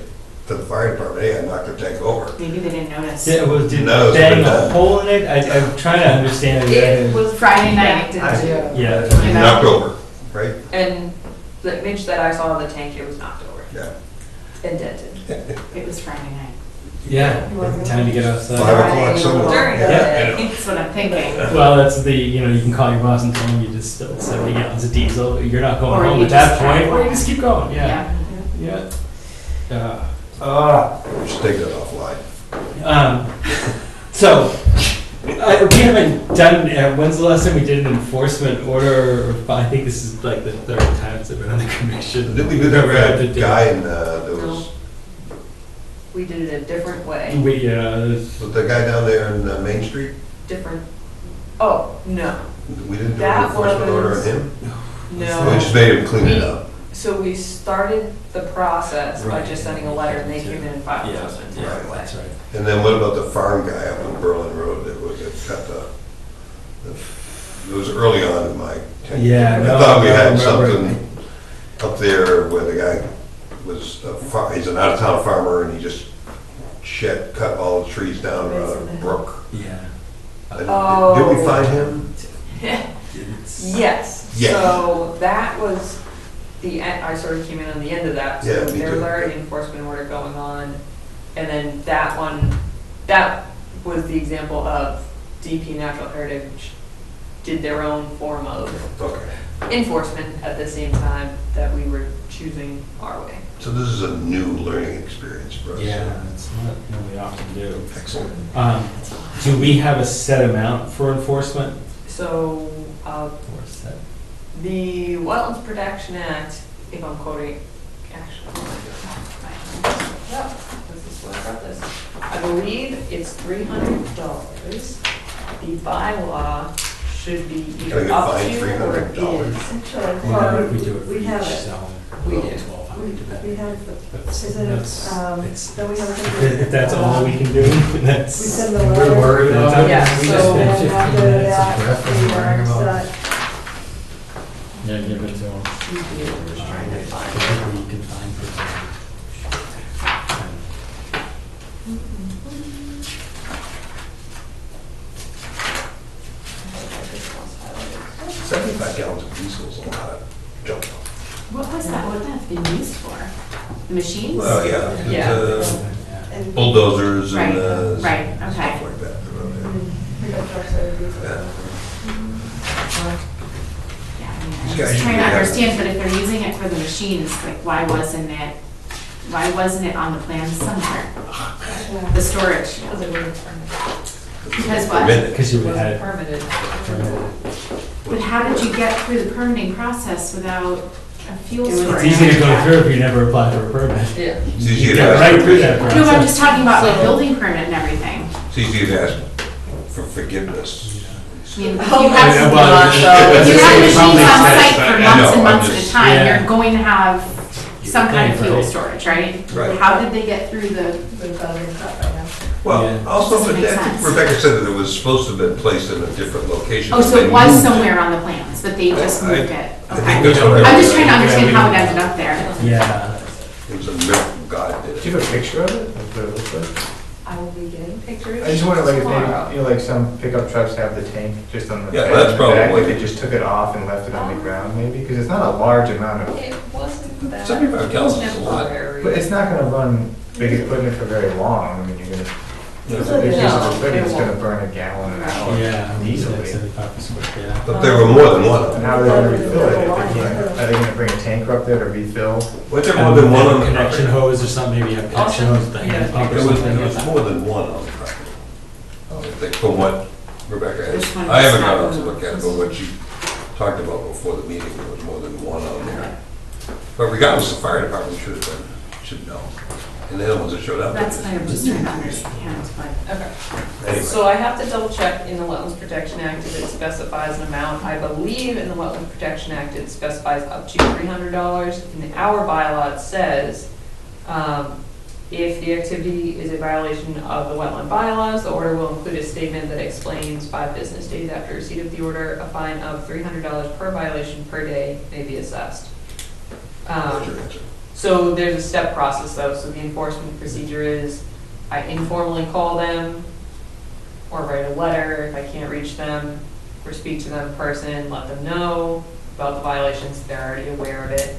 to the fire department, hey, I knocked their tank over. Maybe they didn't notice. Did No, it's bang been a done. hole in it? I'm trying to understand. It was Friday night. connected to, Yeah. You know? Knocked over, right? and the image that I saw of the tank, it was knocked over, Yeah. indented. It was Friday night. Yeah, time to get outside. 5 o'clock somewhere. During the Yeah. day. That's what I'm thinking. Well, that's you can call your boss and tell him you just spilled 70 gallons of diesel. You're not going Or home you at that just point, have or you one. just keep going. Yeah. Yeah. We should take that offline. So, we haven't done, when's the last time we did an enforcement order? I think this is like the third time it's been on the commission. Did we never had a guy in, there was, We did it a different way, We, was the guy down there in Main Street? different, oh, no, We didn't do an That enforcement order on was- him? no. We just made him clean it up. So we started the process by Right. just sending a letter, and they came in and filed yeah, enforcement yeah, right away. that's right. And then what about the farm guy up on Berlin Road that cut it was early on in my tenure. Yeah, I no, thought we I had remember. something up there where the guy was, he's an out-of-town farmer and he just cut all the trees down around a brook. Yeah. Did we find him? Yes, Yeah. so that was the, I sort of came in on the end of that. Yeah, So me there was too. already an enforcement order going on, and then that one, that was the example of DP Natural Heritage did their own form of Okay. enforcement at the same time that we were choosing our way. So this is a new learning experience for us. Yeah, it's not what we often do. Excellent. Do we have a set amount for enforcement? So, Or set? the Wetlands Protection Act, if I'm quoting, actually, yep, this is what I got this. I believe it's $300. The bylaw should be Can I either get up fined to or $300? is. Actually, Well, we do it for we each have it. zone. We do. 1200. We have, That's- is it, that's- don't we have If that's all we can do, that's. We send the We're letter. worried about it. Yeah, We so- just And spent 15 after minutes that, of breath and we worrying announce about that Yeah, give it to them. We do, we're just trying to find it. Whatever you can find for them. 75 gallons of diesel is a lot of junk. What was that, what that been used for? The machines? Well, yeah. Yeah. and Bulldozers Right, and right, stuff okay. like that. pickup trucks that are diesel. Yeah. Yeah, I mean, These I'm guys just trying to usually have- understand, but if they're using it for the machines, like, why wasn't it on the plan somewhere? The storage? Because it wasn't permitted. Because what? Because you It would wasn't have. permitted. But how did you get through the permitting process without a fuel It was storage? It's easy to go through if you never apply for a permit. Yeah. It's easy You to get ask right for through that forgiveness. No, but I'm process. just talking about like So- building permit and everything. It's easy to ask for forgiveness. I mean, if you Yeah, have, well, if you that's have the machines public on sense, site for I months know, and I'm months at a just- time, Yeah. you're going to have some kind of Right. fuel storage, right? Right. How did they get through the, We've got it in cut right now. Well, Yeah. also, Doesn't but make I think sense. Rebecca said that it was supposed to have been placed in a different location. oh, so They it was moved somewhere on the plans, but they just I- moved it? I Okay. think that's what I'm just trying to Yeah, understand we how it don't- ended up there. Yeah. It was a miracle God did Do it. you have a picture of it? Of what it looks like? I will be getting pictures. I just wonder, like, if tomorrow. maybe, like some pickup trucks have the tank just on the Yeah, bed that's in the back, probably- like they just took it off and left it on the ground maybe, because it's not a large amount of, It wasn't that. 75 gallons is a lot. temporary. but it's not gonna run big equipment for very long, I mean, you're gonna, There's So usually no, a limit, it's it gonna won't. burn a gallon an hour Yeah, easily. 75 square, yeah. But there were more than one of And them. how are they gonna refill it? If they can't, are they gonna bring a tanker up there to refill? Was there more than one on the Connection property? hose or something, maybe you have connection hose with the hand pump or There was something. more than one on the property. I think from what Rebecca Which has. one I haven't was gone that out to one? look at it, but what she talked about before the meeting, there was more than one on there. But regardless, the fire department should know. And they're the ones that showed up. That's why I'm just trying to understand, but. Okay. Anyway. So I have to double check in the Wetlands Protection Act if it specifies an amount. I believe in the Wetlands Protection Act, it specifies up to $300. In our bylaw, it says, if the activity is a violation of the wetland bylaws, the order will include a statement that explains 5 business days after receipt of the order, a fine of $300 per violation per day may be assessed. That's your answer. So there's a step process though, so the enforcement procedure is I informally call them or write a letter if I can't reach them, or speak to them in person, let them know about the violations, they're already aware of it.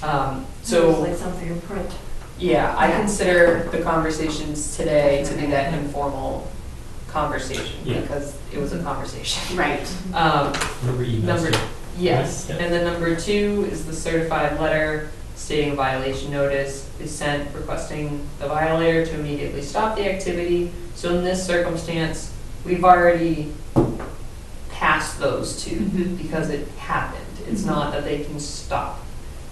So So, like something in print. yeah, I consider the conversations today to be that informal conversation, Yeah. because it was a conversation. Right. Remember emails Number, too? yes, Right, yeah. and then number 2 is the certified letter stating a violation notice is sent requesting the violator to immediately stop the activity. So in this circumstance, we've already passed those two Mhm. because it happened. It's Mhm. not that they can stop.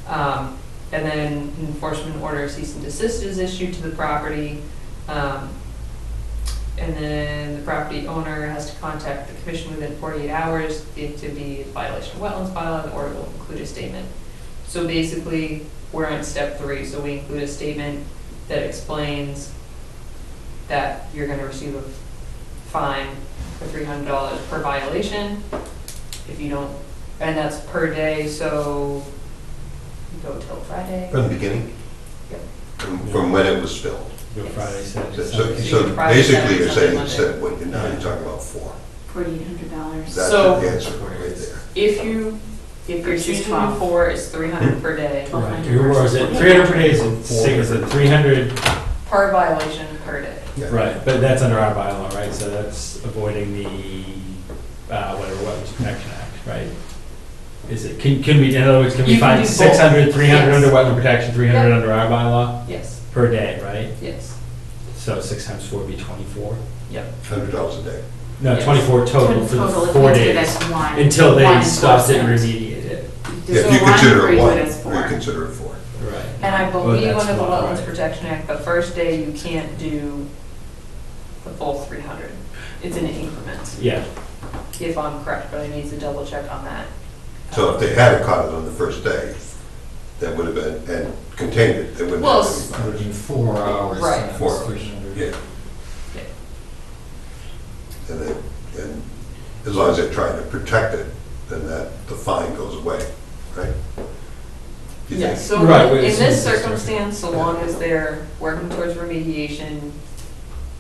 And then an enforcement order cease and desist is issued to the property. And then the property owner has to contact the commission within 48 hours. The activity is violation of wetlands bylaw, the order will include a statement. So basically, we're on step 3, so we include a statement that explains that you're gonna receive a fine for $300 per violation. If you don't, and that's per day, so you go till Friday. From the beginning? Yep. From when it was spilled. Go Friday, Saturday, So Sunday. so Friday, basically Saturday, you're Sunday, saying, Monday. instead, what you're now you're talking about 4. $4,800. That's So- the answer right there. If you're Versus choosing to do 12. 4, it's $300 per day, Right, yours is it 300 per day, is it 300, per violation per day. Yeah. right, but that's under our bylaw, right? So that's avoiding the, whatever, Wetlands Protection Act, right? Is it, can we, in other words, can we You can find do both. 600, 300 Yes. under wetland protection, 300 Yep. under our bylaw Yes, per day, right? yes, So 6 times 4 would be 24? yep. $100 a day. No, Yes. 24 total for Total, the if 4 we do it days, as one. until they one stopped it and enforcement. remediated it. Yeah, So if you one consider or it you one, do it as you 4. consider it 4. Right. And I Oh, believe that's under the not Wetlands right. Protection Act, the first day you can't do the full 300. It's in increments, Yeah, if I'm correct, but I need to double check on that. So if they had caught it on the first day, that would have been, and contained it, they wouldn't Well, have s- any Would fines. be 4 hours. Right. times 4 hours, 300. yeah. Yeah. And as long as they're trying to protect it, then the fine goes away, right? You Yes, think? so Right, in we this assume it's circumstance, so long as they're working towards remediation,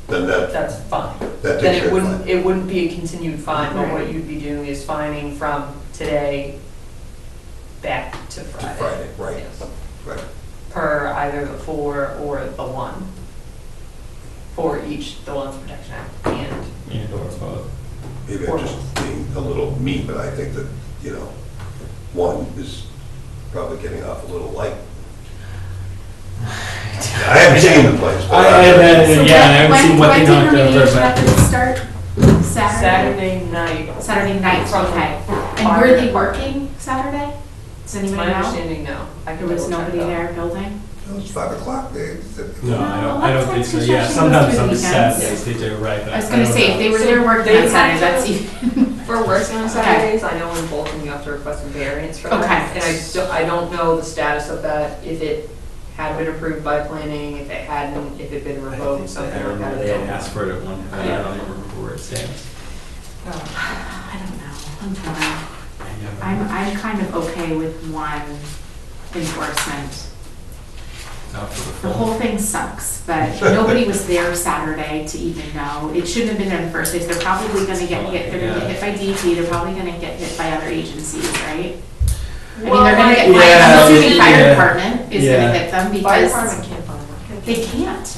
Then that's fine. that Then takes it care of wouldn't, fine. it wouldn't be a continued fine, but what Right. you'd be doing is fining from today back to To Friday. Friday, right, Yes. right. Per either the 4 or the 1. For each, the Wetlands Protection Act and and or both. Maybe I'm just being a little mean, but I think that, 1 is probably getting off a little light. I haven't seen the place, but So yeah, I haven't seen what they When knocked did over, remediation but methods start? Saturday? Saturday night. Saturday night, From okay. And our were they department. working Saturday? Does It's anybody my know? understanding, no. I can There was double check nobody though. there building? It was 5 o'clock. no, I don't think so. Sometimes Yeah, construction sometimes goes on through Saturdays, weekends. they do, right. but I was gonna don't say, know. if they were So there working they on have Saturdays, to- that's even. For working on Okay. Saturdays, I know in Bolton you have to request a variance for that. Okay. And I don't know the status of that, if it had been approved by planning, if it hadn't, if it had been I revoked, think something I like that. remember they had asked for it at one point. I Yeah. don't even remember where it stands. I don't know, I'm torn. I never- I'm kind of okay with one enforcement. Not for The full. whole thing sucks, but nobody was there Saturday to even know. It shouldn't have been there in the first place. They're probably gonna get hit, they're gonna get hit by DT, they're probably gonna get hit by other agencies, right? I mean, they're gonna get, Yeah, I'm assuming fire yeah. department is Yeah. gonna hit them Fire because department can't find one. they can't.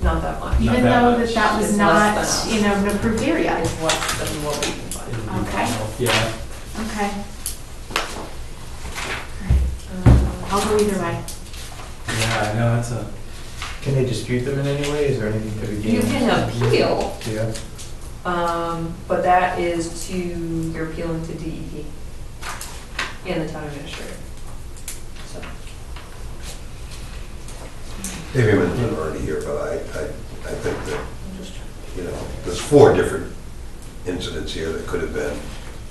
Not that much. Not Even that though much. that was It's not, less than you know, an approved area? It's less than what we can find. Okay. Yeah. Okay. I'll go either way. Yeah, I know, that's a, Can they dispute them in any way? Is there anything to be gained? You can appeal, Yeah. but that is to, you're appealing to DEP and the town administrator. So, Maybe I'm already here, but I think that, you know, there's 4 different incidents here that could have been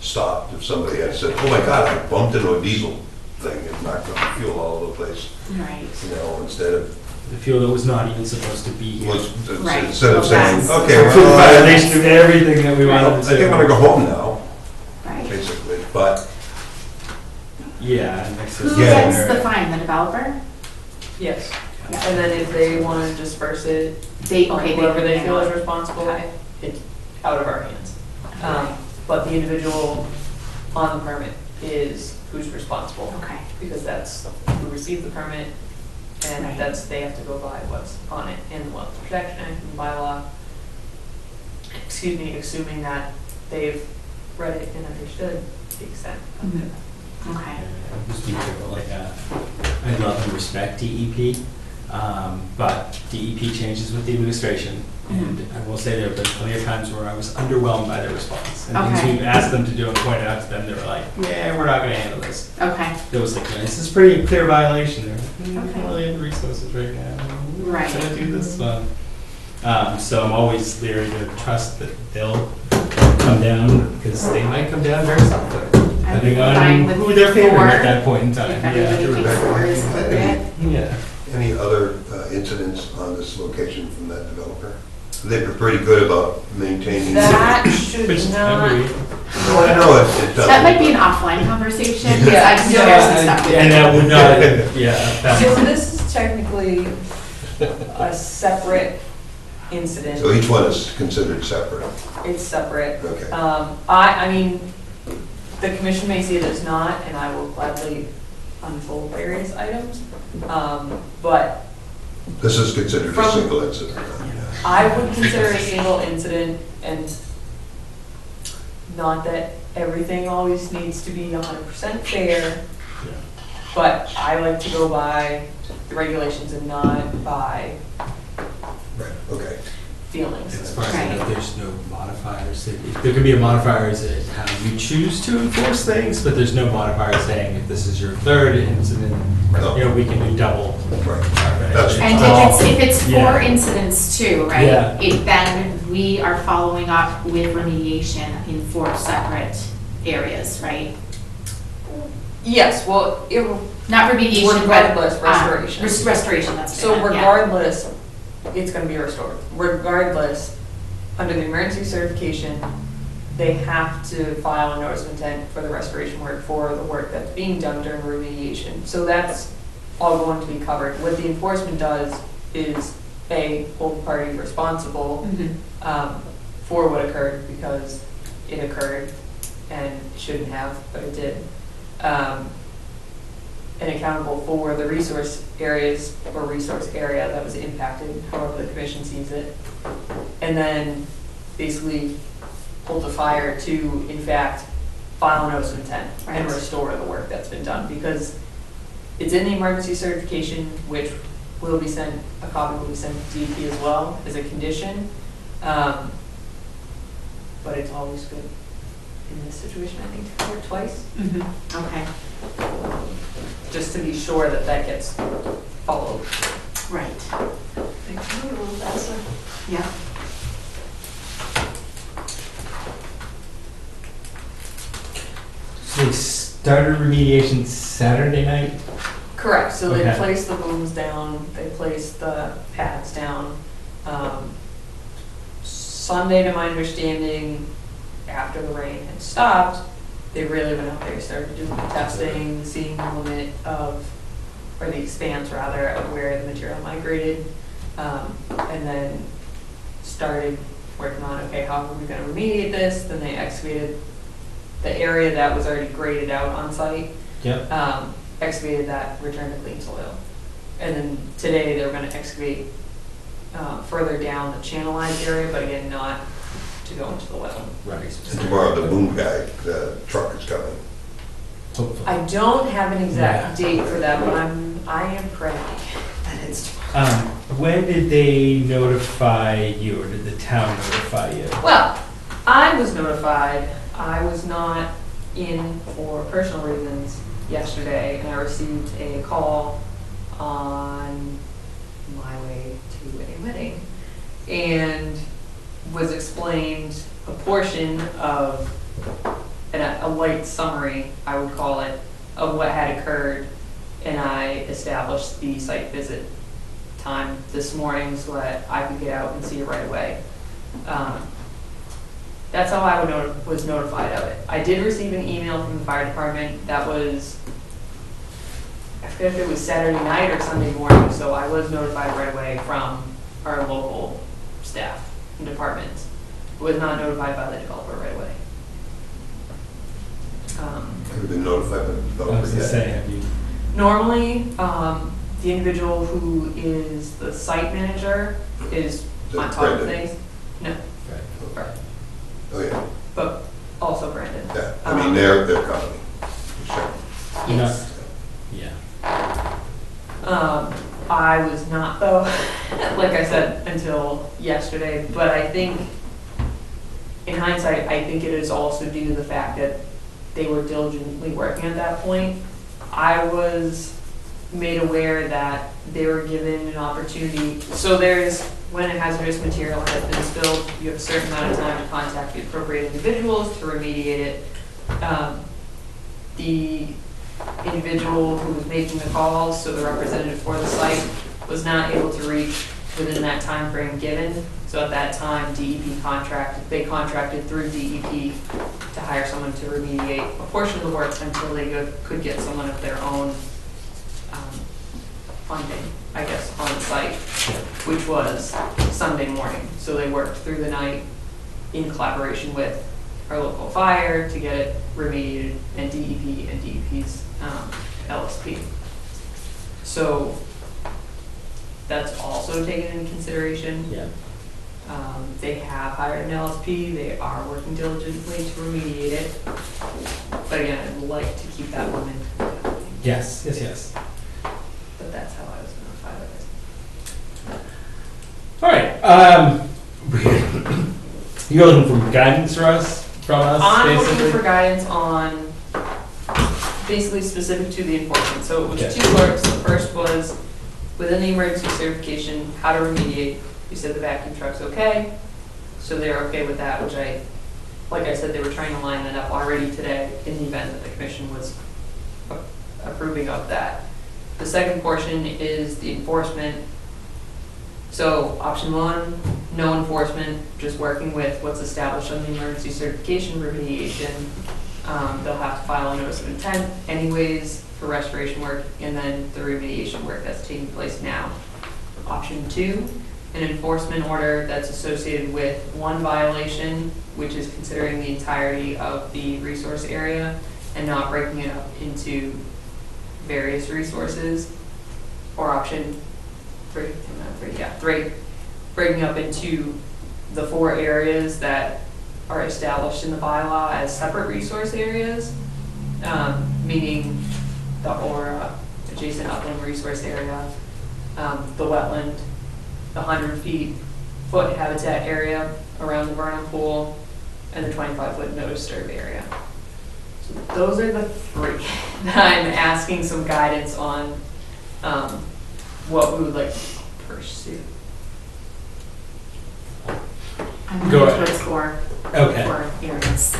stopped if somebody had said, oh my God, I bumped into a diesel thing and knocked the fuel all over the place. Right. You know, instead of, the fuel that was not even supposed to be here. Right. instead of Well, saying, that's- okay, Complete well, violation of everything that we wanted to I do. think I'm gonna go home now, Right. basically, but Yeah. and excess- Who Yeah. gets the fine, the developer? yes. Yeah. And then if they want to disperse it, They, on okay, whoever they feel is handle it. responsible, Okay. it's out of our hands. But the individual on the permit is who's responsible, Okay. because that's who received the permit, and Right. that's, they have to go by what's on it in the Wetlands Protection Act and bylaw. Excuse me, assuming that they've read it and understood the extent of it. Mhm. Okay. Just be careful, like, I love and respect DEP, but DEP changes with the administration. And I will say there have been plenty of times where I was underwhelmed by their response. And things Okay. we've asked them to do and pointed out to them, they were like, yeah, we're not gonna handle this. Okay. It was like, this is pretty clear violation there. We Okay. don't really have the resources right now. We're Right. gonna do this one. So I'm always leery to trust that they'll come down, because they might come down very softly, depending fine on with who they're favoring 4, at that point in time. If Yeah. everybody thinks 4 is appropriate. Yeah. any other incidents on this location from that developer? They've been pretty good about maintaining. That should Which not, No, I know it doesn't. That might be an offline conversation, because Yeah. I know there's some stuff. And that would not, yeah. so this is technically a separate incident. So each one is considered separate. It's separate. Okay. I mean, the commission may see it as not, and I will gladly unfold various items. But This is considered a From- single incident. I would consider a single incident, and not that everything always needs to be 100% fair, but I like to go by the regulations and not by Right, okay. feelings. As far as I know, there's no modifiers. There could be a modifier as to how you choose to enforce things, but there's no modifier saying if this is your 3rd incident, No. you know, we can do double. Right. Right. That's- And if it's 4 Yeah. incidents too, right? Yeah. Then we are following up with remediation in 4 separate areas, right? Yes, well, Not remediation, but. Regardless, restoration. Restoration, that's so it, yeah. regardless, it's gonna be restored. Regardless, under the emergency certification, they have to file a notice of intent for the restoration work for the work that's being done during remediation. So that's all going to be covered. What the enforcement does is, A, hold the party responsible Mhm. for what occurred, because it occurred and shouldn't have, but it did. And accountable for the resource areas or resource area that was impacted, however the commission sees it. And then basically hold the fire to, in fact, file a notice of intent and Right. restore the work that's been done. Because it's in the emergency certification, which will be sent, a copy will be sent to DEP as well as a condition. But it's always good in this situation, I think, to cover it twice, Mhm. Okay, just to be sure that that gets followed. right, yeah. So we started remediation Saturday night? Correct, so they Okay. placed the booms down, they placed the pads down. Sunday, to my understanding, after the rain had stopped, they really went out there, started doing the testing, seeing the limit of, or the expanse rather, of where the material migrated. And then started working on, okay, how are we gonna remediate this? Then they excavated the area that was already graded out on site. Yep. Excavated that, returned to clean soil. And then today they're gonna excavate further down the channelized area, but again, not to go into the wetland. Right. And tomorrow, the boom guy, the truck is coming. Hopefully. I don't have an exact date for that, but I am praying that it's tomorrow. When did they notify you, or did the town notify you? Well, I was notified. I was not in for personal reasons yesterday, and I received a call on my way to a wedding, and was explained a portion of a light summary, I would call it, of what had occurred, and I established the site visit time this morning so that I could get out and see it right away. That's how I was notified of it. I did receive an email from the fire department that was, I forget if it was Saturday night or Sunday morning, so I was notified right away from our local staff and departments. Was not notified by the developer right away. Have you been notified by the I developer was gonna yet? say, have you? Normally, the individual who is the site manager is on top of Brendan? things. No, right. Oh, yeah, But also Brandon. yeah. I mean, they're coming. Sure. You're not- Yes. Yeah. I was not though, like I said, until yesterday, but I think, in hindsight, I think it is also due to the fact that they were diligently working at that point. I was made aware that they were given an opportunity, so there's, when a hazardous material has been spilled, you have a certain amount of time to contact the appropriate individuals to remediate it. The individual who was making the calls, so the representative for the site, was not able to reach within that time frame given. So at that time, they contracted through DEP to hire someone to remediate a portion of the work until they could get someone of their own funding, I guess, on site, which was Sunday morning. So they worked through the night in collaboration with our local fire to get it remediated, and DEP and DEP's LSP. So that's also taken into consideration. Yeah. They have hired an LSP, they are working diligently to remediate it. But again, I'd like to keep that one in. Yes, yes, yes. But that's how I was notified of it. All right. You're looking for guidance from us, I'm basically? looking for guidance on basically specific to the enforcement. So it was Okay. two parts. The first was within the emergency certification, how to remediate. You said the vacuum truck's okay, so they're okay with that, which like I said, they were trying to line that up already today in the event that the commission was approving of that. The second portion is the enforcement. So option one, no enforcement, just working with what's established on the emergency certification remediation. They'll have to file a notice of intent anyways for restoration work, and then the remediation work that's taking place now. Option two, an enforcement order that's associated with one violation, which is considering the entirety of the resource area and not breaking it up into various resources. Or option three, breaking up into the 4 areas that are established in the bylaw as separate resource areas, meaning the Aura, adjacent upland resource area, the wetland, the 100-foot habitat area around the vernal pool, and the 25-foot no disturb area. So those are the 3 that I'm asking some guidance on what we would like to pursue. I'm Go going ahead. to score Okay. for areas.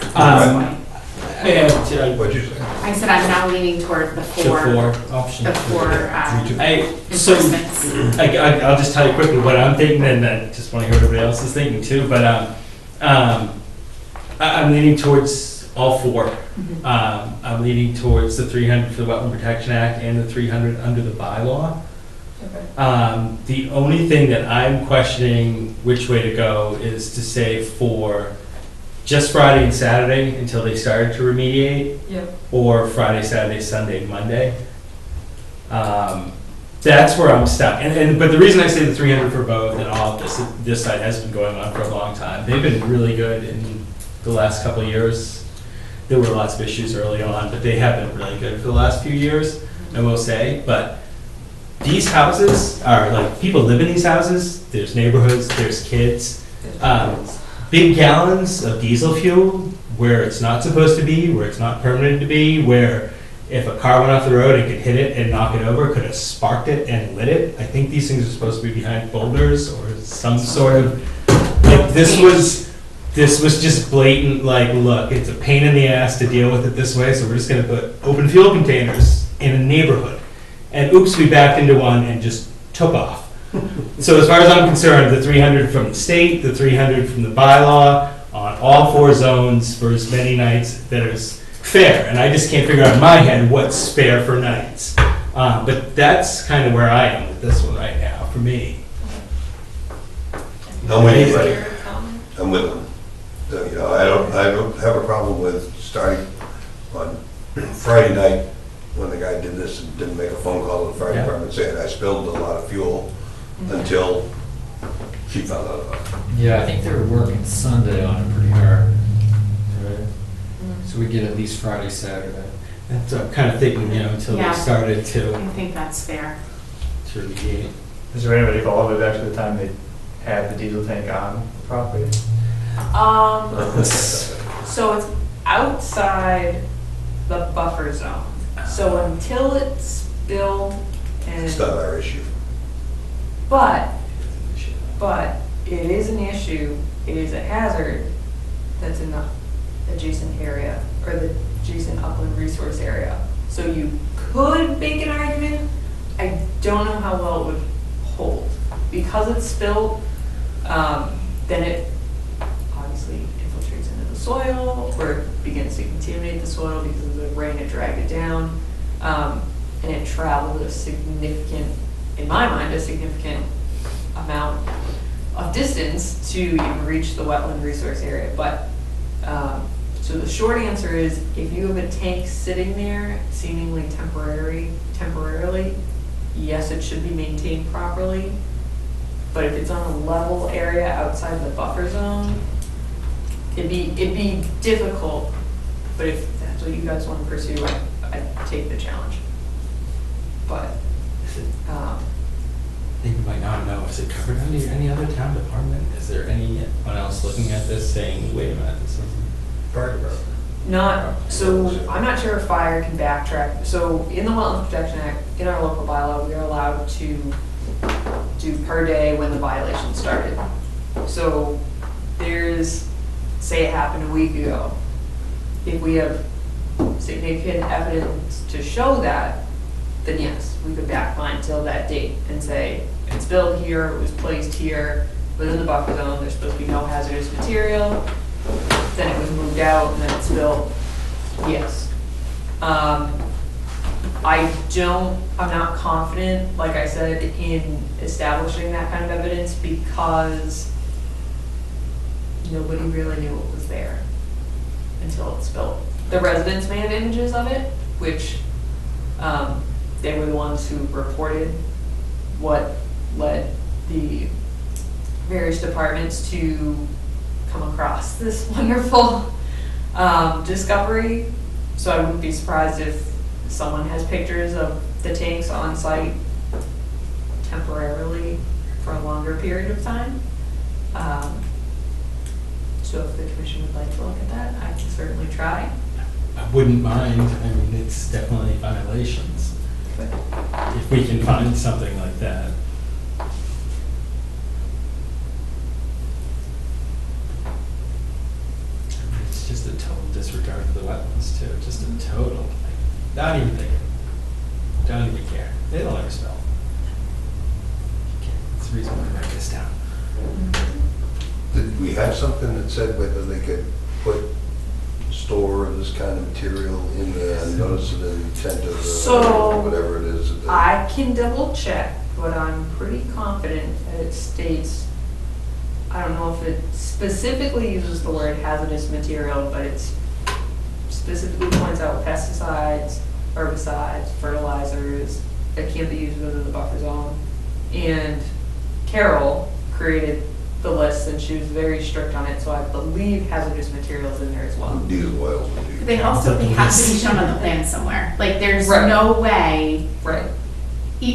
What'd you say? I said I'm now leaning toward the 4. Option The 4 so enforcements. I'll just tell you quickly what I'm thinking, and I just want to hear what everybody else is thinking too. But I'm leaning towards all 4. Mhm. I'm leaning towards the 300 for the Wetland Protection Act and the 300 under the bylaw. Okay. The only thing that I'm questioning which way to go is to say for just Friday and Saturday until they started to remediate, Yep. or Friday, Saturday, Sunday, Monday. That's where I'm stuck. But the reason I say the 300 for both and all of this site has been going on for a long time. They've been really good in the last couple of years. There were lots of issues early on, but they have been really good for the last few years, I will say. But these houses are like, people live in these houses. There's neighborhoods, there's kids. Big gallons of diesel fuel where it's not supposed to be, where it's not permitted to be, where if a car went off the road and could hit it and knock it over, could have sparked it and lit it. I think these things are supposed to be behind boulders or some sort of, like, this was just blatant, like, look, it's a pain in the ass to deal with it this way, so we're just gonna put open fuel containers in a neighborhood. And oops, we backed into one and just took off. So as far as I'm concerned, the 300 from the state, the 300 from the bylaw, on all 4 zones for as many nights that is fair. And I just can't figure out in my head what's fair for nights. But that's kind of where I am with this one right now, for me. I'm with you, buddy. I'm with them. So, you know, I don't have a problem with starting on Friday night when the guy did this and didn't make a phone call to the fire department saying I spilled a lot of fuel until she found out about it. Yeah, I think they were working Sunday on it pretty hard. Right. So we get at least Friday, Saturday. That's what I'm kind of thinking, you know, until they started to I think that's fair. remediate. Is there anybody involved with actually the time they had the diesel tank on the property? So it's outside the buffer zone. So until it's spilled and. It's not our issue. But it is an issue, it is a hazard that's in the adjacent area, or the adjacent upland resource area. So you could make an argument, I don't know how well it would hold. Because it's spilled, then it obviously infiltrates into the soil, or it begins to contaminate the soil because of the rain that dragged it down. And it traveled a significant, in my mind, a significant amount of distance to even reach the wetland resource area. But, so the short answer is, if you have a tank sitting there, seemingly temporarily, yes, it should be maintained properly. But if it's on a level area outside the buffer zone, it'd be difficult. But if that's what you guys want to pursue, I'd take the challenge. But, I think you might not know, is it covered under any other town department? Is there anyone else looking at this saying, wait a minute, this isn't fire department? not, so I'm not sure if fire can backtrack. So in the Wetlands Protection Act, in our local bylaw, we are allowed to do per day when the violation started. So there's, say it happened a week ago. If we have significant evidence to show that, then yes, we could back fine till that date and say, it's spilled here, it was placed here, within the buffer zone, there's supposed to be no hazardous material, then it was moved out and then it's spilled, yes. I'm not confident, like I said, in establishing that kind of evidence because nobody really knew what was there until it spilled. The residents may have images of it, which they were the ones who reported what led the various departments to come across this wonderful discovery. So I wouldn't be surprised if someone has pictures of the tanks on site temporarily for a longer period of time. So if the commission would like to look at that, I can certainly try. I wouldn't mind, I mean, it's definitely violations. If we can find something like that. It's just a total disregard for the wetlands too, just a total, like, not even thinking, don't even care. They don't ever smell. It's the reason why I write this down. Did we have something that said whether they could store this kind of material in the notice of the intent of the, whatever it is? I can double check, but I'm pretty confident that it states, I don't know if it specifically uses the word hazardous material, but it specifically points out pesticides, herbicides, fertilizers, that can't be used within the buffer zone. And Carol created the list and she was very strict on it, so I believe hazardous materials in there as well. Diesel oils would be. But they also, they have to be shown on the plan somewhere. Like, there's Right. no way, Right.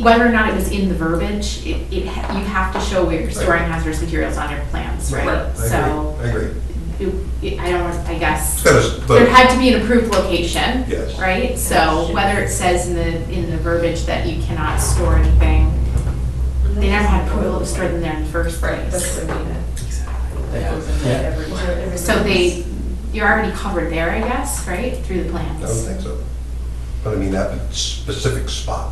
whether or not it was in the verbiage, you have to show where you're storing hazardous materials on your plans, right? Right. So, I agree. I don't, I guess, It's gotta- but- there had to be an approved location. Yes. Right, so whether it says in the verbiage that you cannot store anything, they never had approval to store them there in the first Right, that's place. what I mean. That Yeah. goes into Yeah. everywhere. So you're already covered there, I guess, right, through the I don't plans? think so. But I mean, that specific spot.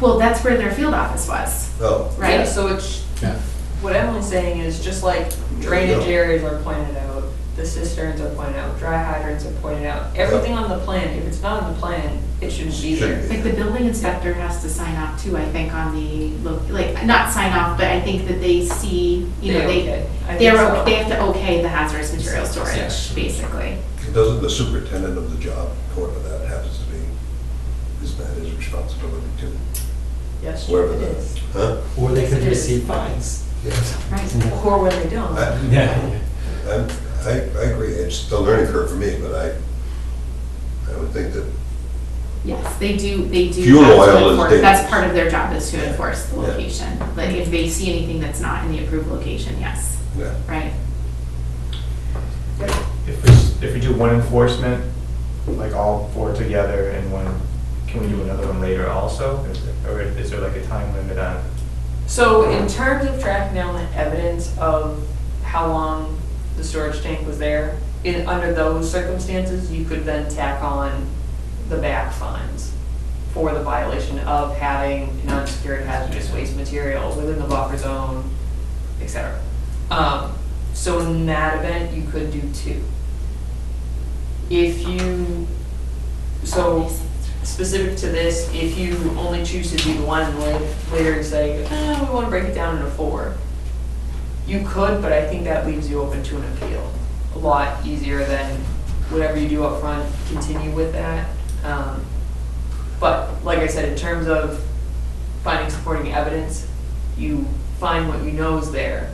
Well, that's where their field office was, Oh, Yeah, right? so it's, Yeah. what Emily's saying is just like drainage areas are pointed out, the cisterns are pointed out, dry hydrants are pointed out, everything on the plan, if it's not on the plan, it shouldn't be there. Shouldn't be. Like the building inspector has to sign off too, I think, on the, like, not sign off, but I think that they see, you know, okay. I they think so. have to okay the hazardous material storage, Yes. basically. Doesn't the superintendent of the job, whoever that happens to be, isn't that his responsibility too? Yes, Wherever it the, is. huh? Or they could It is. receive fines. Yes. Right. Or when they don't. Yeah. I agree, it's a learning curve for me, but I would think that, Yes, they do Fuel have to oil is enforce, dangerous. that's part of their job is to Yeah. enforce the Yeah. location. Like if they see anything that's not in the approved location, yes, yeah. right? If we do one enforcement, like all four together, and one, can we do another one later also? Or is there like a time limit on? So in terms of tracking down the evidence of how long the storage tank was there, under those circumstances, you could then tack on the back fines for the violation of having an unsecured hazardous waste material within the buffer zone, et cetera. So in that event, you could do two. If you, so specific to this, if you only choose to do the one and later say, we want to break it down into four, you could, but I think that leaves you open to an appeal. A lot easier than whatever you do up front, continue with that. But like I said, in terms of finding supporting evidence, you find what you know is there.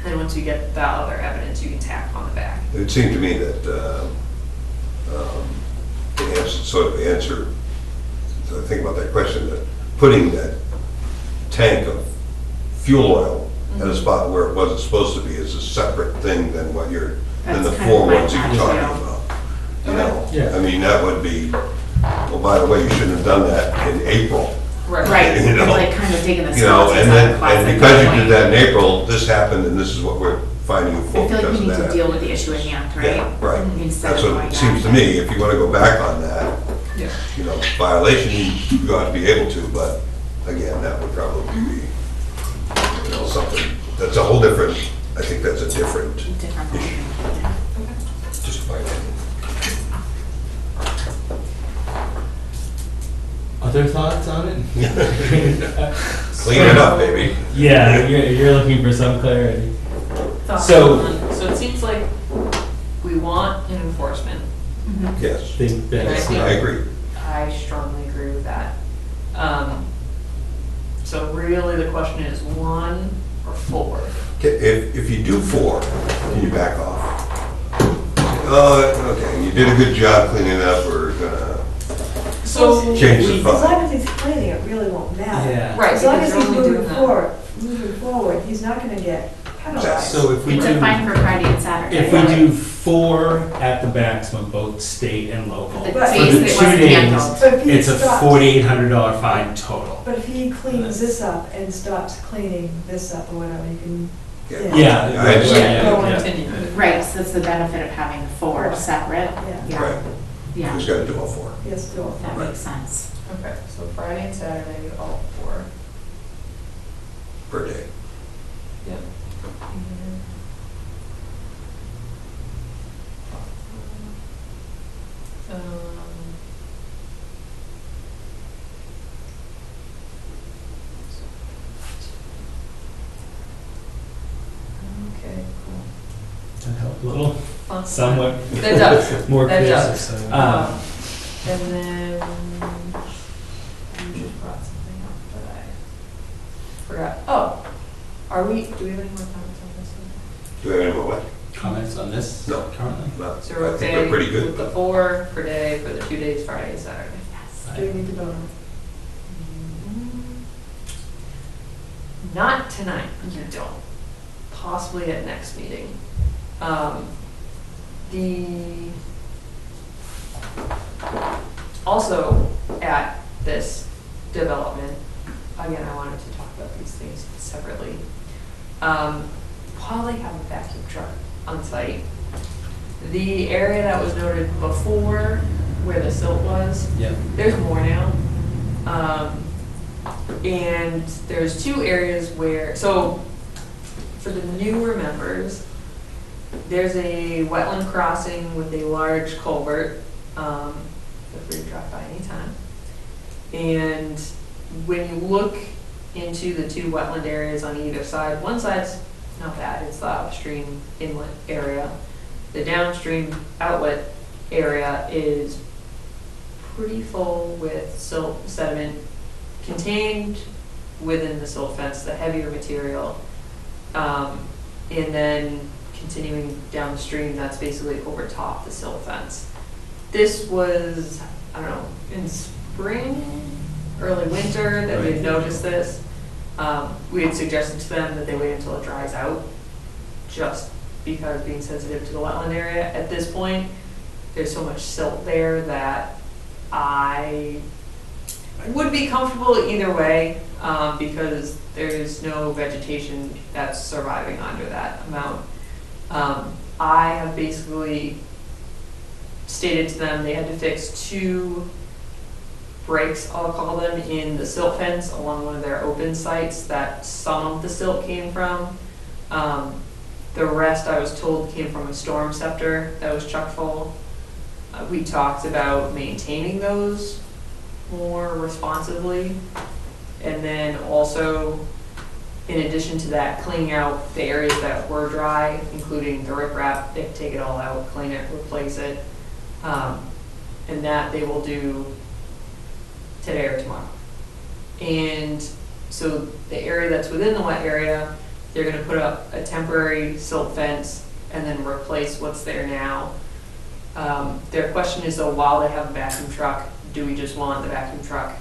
And then once you get that other evidence, you can tack on the back. It would seem to me that sort of answer, so I think about that question, that putting that tank of fuel oil at a spot where it wasn't supposed to be is a separate thing than what than That's the kind four of my ones you're thought, talking yeah. about. You know, Yeah. I mean, that would be, well, by the way, you shouldn't have done that in April. Right, You know, like kind of digging the You know, skulls and out then, of the and because you did that in April, this happened and this is what we're finding you I for feel like because we of need that. to deal with the issue at hand, right? Yeah, right. Instead That's of what going it seems to back. me. If you want to go back on that, Yeah. you know, violation, you ought to be able to, but again, that would probably be, you know, something, that's a whole different, I think that's a different Different issue. one, yeah. Just my opinion. Other thoughts on it? Clean it up, baby. Yeah, you're looking for some clarity. Thoughts So- on- So it seems like we want an enforcement. Mhm. Yes, Think that's, Right. I agree. I strongly agree with that. So really the question is one or four? If you do four, can you back off? Okay, you did a good job cleaning it up, we're gonna So. change the As fund. long as he's cleaning, it really won't matter. Yeah. Right, As long because as you're he's only doing moving forward, he's not gonna get penalized. so if we It's a do, fine for Friday and Saturday. if we do 4 at the maximum, both state and local, The for But- days the that it 2 wasn't days, handled. But if he it's a stops- $4,800 fine total. But if he cleans this up and stops cleaning this up or whatever, you can. Yeah. I understand. Go on. Continue. Right, so that's the benefit of having four separate. Yeah. Right, Yeah, who's gotta do all four? Yes, do it. that makes sense. Okay, so Friday and Saturday, all four. Per day. Yeah. Okay, cool. That helped a little, Fun. somewhat. That does. More That clear. does. Um, And then, you just brought some forgot, oh, do we have any more comments on this? Do we have any more what? Comments on this No. currently? Not- So we're I think okay we're pretty good. with the 4 per day for the 2 days, Friday and Saturday? Yes. Do we need to vote on Not tonight, you don't. Possibly at next meeting. Also at this development, again, I wanted to talk about these things separately. While they have a vacuum truck on site, the area that was noted before where the silt was, Yeah. there's more now. And there's 2 areas where, so for the newer members, there's a wetland crossing with a large culvert. Feel free to drop by anytime. And when you look into the 2 wetland areas on either side, one side's not bad, it's the upstream inlet area. The downstream outlet area is pretty full with silt sediment contained within the silt fence, the heavier material. And then continuing downstream, that's basically over top the silt fence. This was, I don't know, in spring, early winter that we had noticed this. We had suggested to them that they wait until it dries out, just because being sensitive to the wetland area. At this point, there's so much silt there that I would be comfortable either way, because there's no vegetation that's surviving under that amount. I have basically stated to them they had to fix 2 breaks, I'll call them, in the silt fence along one of their open sites that some of the silt came from. The rest, I was told, came from a storm scepter that was chock full. We talked about maintaining those more responsibly, and then also, in addition to that, cleaning out the areas that were dry, including the riprap. They take it all out, clean it, replace it, and that they will do today or tomorrow. And so the area that's within the wet area, they're going to put up a temporary silt fence and then replace what's there now. Their question is, though, while they have a vacuum truck, do we just want the vacuum truck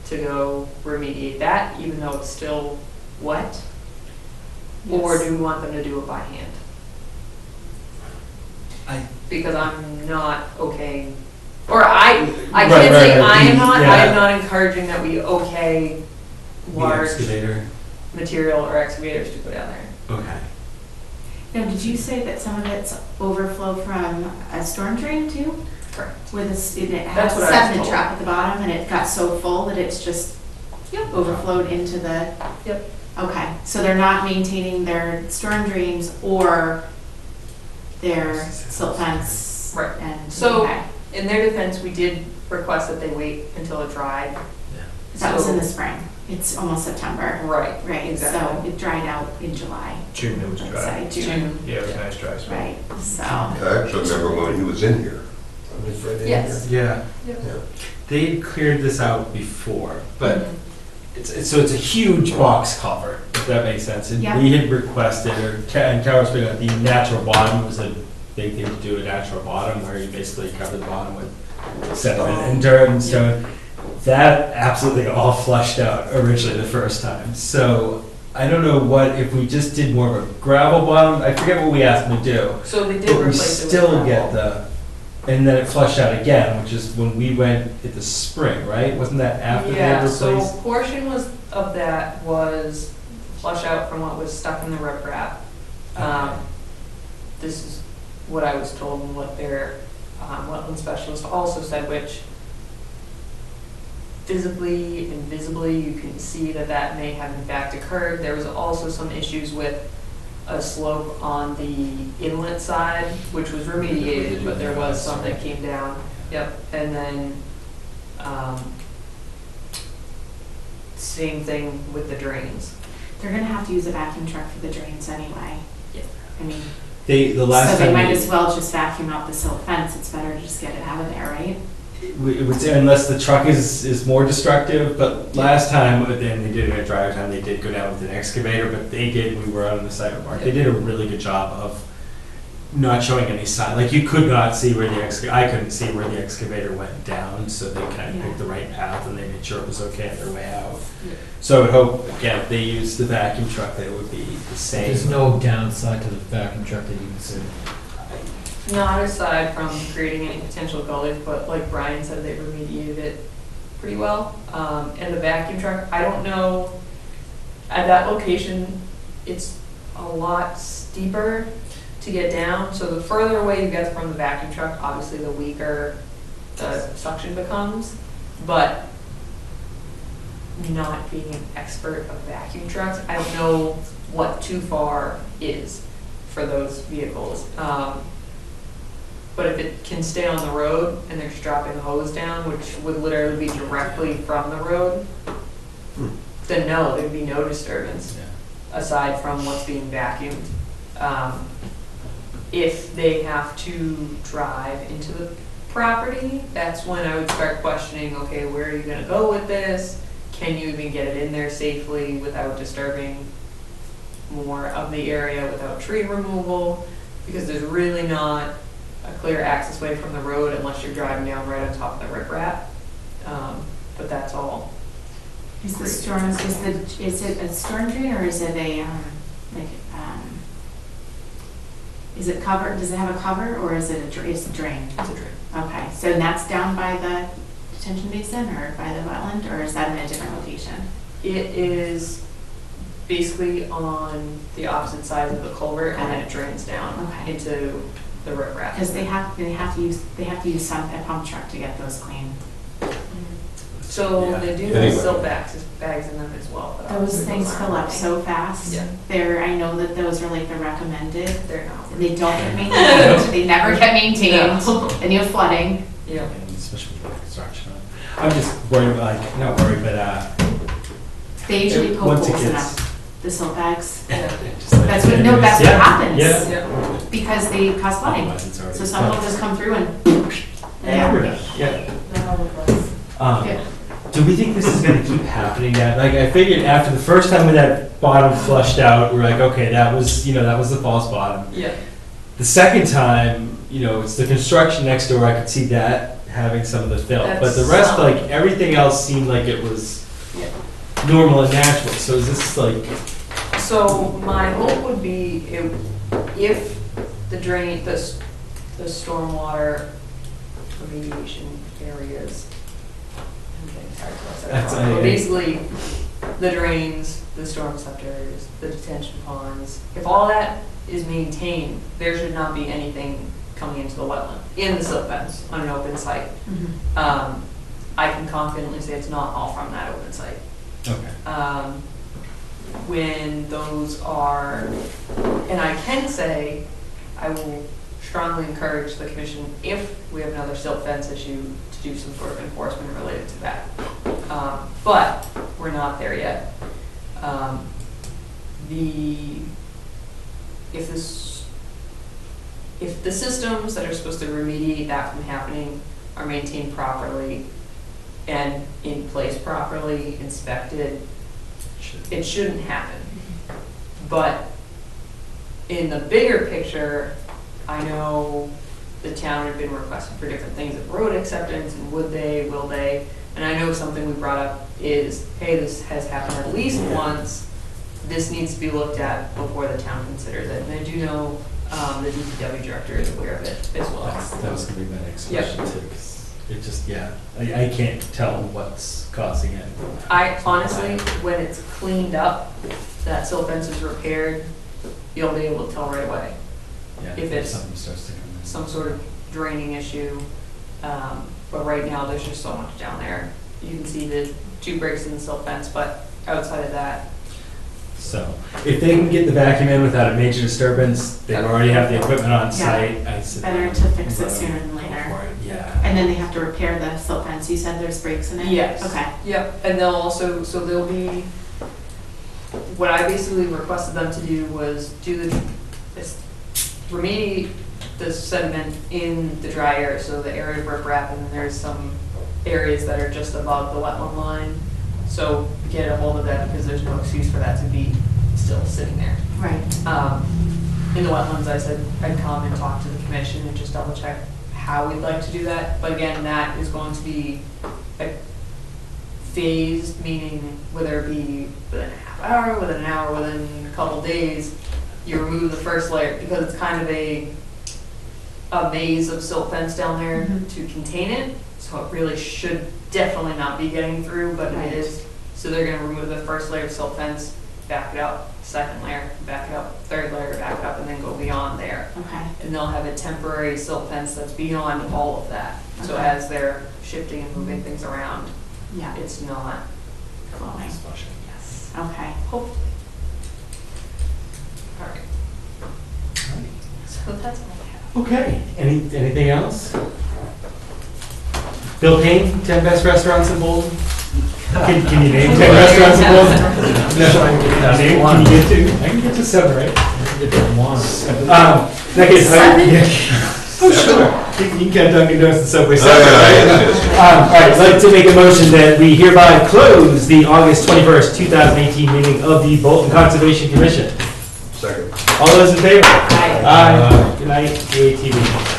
to go remediate that, even though it's still wet? Or do we want them to do it by hand? Because I'm not okay, or I can't say I am not, I am not encouraging that we okay large excavator. material or excavators to go down there. Okay. Now, did you say that some of it's overflow from a storm drain too? Correct. With it has That's what I was sediment told. trap at the bottom and it got so full that it's just overflowed into the. Yep. Okay, so they're not maintaining their storm drains or their silt fence. Right. And So, okay. in their defense, we did request that they wait until it dried. That was in the spring. It's almost September. Right. Right. Exactly. So it dried out in July. June it was Let's dry. say June. Yeah, it was a nice dry spell. Right. So. I actually remember when he was in here. Was Fred in Yes. Yeah. Yep. here? They had cleared this out before, but so it's a huge box culvert, if that makes sense. And Yeah. we had requested, and Carol was bringing up, the natural bottom was a big thing to do, a natural bottom, where you basically cover the bottom with sediment and dirt and stone. That absolutely all flushed out originally the first time. So I don't know if we just did more of a gravel bottom, I forget what we asked them to do. So they did But we replace it with still gravel. get and then it flushed out again, which is when we went at the spring, right? Wasn't that after they had Yeah, so replaced? a portion of that was flush out from what was stuck in the riprap. This is what I was told and what their wetland specialist also said, which physically and visibly you can see that may have in fact occurred. There was also some issues with a slope on the inlet side, which was remediated, but there was some that came down. Yep, and then same thing with the drains. They're gonna have to use a vacuum truck for the drains anyway. Yeah. I mean, The last so they time might we- as well just vacuum out the silt fence. It's better to just get it out of there, right? it would say unless the truck is more destructive, but last time, then they did it at drive time, they did go down with an excavator, but we were out on the site remark, they did a really good job of not showing any sign, like you could not see where I couldn't see where the excavator went down, so they kind of picked the right path and they made sure it was okay on their way out. So I would hope, again, if they used the vacuum truck, that it would be the same. There's no downside to the vacuum truck that you can see. Not aside from creating any potential gullies, but like Brian said, they remediated it pretty well. And the vacuum truck, I don't know, at that location, it's a lot steeper to get down. So the further away you get from the vacuum truck, obviously the weaker the suction becomes. But not being an expert of vacuum trucks, I don't know what too far is for those vehicles. But if it can stay on the road and they're just dropping the hose down, which would literally be directly from the road, then no, there'd be no disturbance aside from what's being vacuumed. If they have to drive into the property, that's when I would start questioning, okay, where are you gonna go with this? Can you even get it in there safely without disturbing more of the area, without tree removal? Because there's really not a clear access way from the road unless you're driving down right on top of the riprap. But that's all. Is the storm, is it a storm drain or is it a, is it covered, does it have a cover or is it it's a drain? It's a drain. Okay, so that's down by the detention basin or by the wetland, or is that in a different location? It is basically on the opposite side of the culvert and then it drains down into the riprap. Because they have to use a pump truck to get those clean. So they do have silt bags in them as well. But Those things fill up so fast. Yeah. I know that those are like the recommended. They're not. They don't get maintained. They never get maintained. No. And you have flooding. Yeah. And especially with construction. I'm just worried, not worried, but They usually poke once it holes in gets- them, the silt bags. just like- That's what happens. Yeah. Because they cause flooding. Otherwise it's already So someone will flooded. just come through and, Yeah. Not all of us. Yeah. Do we think this is gonna keep happening? Like, I figured after the first time when that bottom flushed out, we're like, okay, that was the false bottom. Yeah. The second time, it's the construction next door, I could see that having some of the fill. But the rest, That's like, everything else seemed like it was normal and natural. So is this like, So my hope would be if the drain, the stormwater remediation areas, I'm getting tired of That's that. a- Basically, the drains, the storm scepters, the detention ponds, if all that is maintained, there should not be anything coming into the wetland, in the silt fence, on an open site. I can confidently say it's not all from that open site. okay. When those are, and I can say, I will strongly encourage the commission, if we have another silt fence issue, to do some sort of enforcement related to that. But we're not there yet. If the systems that are supposed to remediate that from happening are maintained properly and in place properly, inspected, it shouldn't happen. But in the bigger picture, I know the town had been requesting for different things of road acceptance and would they, will they? And I know something we brought up is, hey, this has happened at least once. This needs to be looked at before the town considers it. And I do know the DPW director is aware of it as well. That was gonna be my next Yep. question too, 'cause it just, I can't tell what's causing it. I honestly, when it's cleaned up, that silt fence is repaired, you'll be able to tell right away. Yeah, If it's something starts to come in. some sort of draining issue. But right now, there's just so much down there. You can see the 2 breaks in the silt fence, but outside of that, So, if they can get the vacuum in without a major disturbance, they already have the equipment on site. I said, better to fix it sooner than later. Yeah. And then they have to repair the silt fence. You said there's breaks in it? yes. Okay. Yep, and they'll also, so there'll be, what I basically requested them to do was do this remediate the sediment in the dry area, so the area of riprap, and then there's some areas that are just above the wetland line. So get a hold of that because there's no excuse for that to be still sitting there. Right. In the wetlands, I said I'd come and talk to the commission and just double check how we'd like to do that. But again, that is going to be like phased, meaning whether it be within a half hour, within an hour, within a couple days, you remove the first layer because it's kind of a maze of silt fence down there to contain it. So it really should definitely not be getting through, but Right. it is. So they're gonna remove the first layer of silt fence, back it up, second layer, back it up, third layer, back it up, and then go beyond there. Okay. And they'll have a temporary silt fence that's beyond all of that. So Okay. as they're shifting and moving things around, Yeah. it's not Flowing. splashing. Yes. Okay. Hopefully. All right. So that's all I have. Okay, anything else? Bill Payne, 10 best restaurants in Bolton? Can you name 10 restaurants in Bolton? That's Name, one. can you get to? I can get to 7, right? Get that one. That is, oh, sure. You can get Dunkin' Donuts and Subway 7, right? All right, I'd like to make a motion that we hereby close the August 21st, 2018 meeting of the Bolton Conservation Commission. Second. All those in favor? Aye. Aye. Good night, GATV.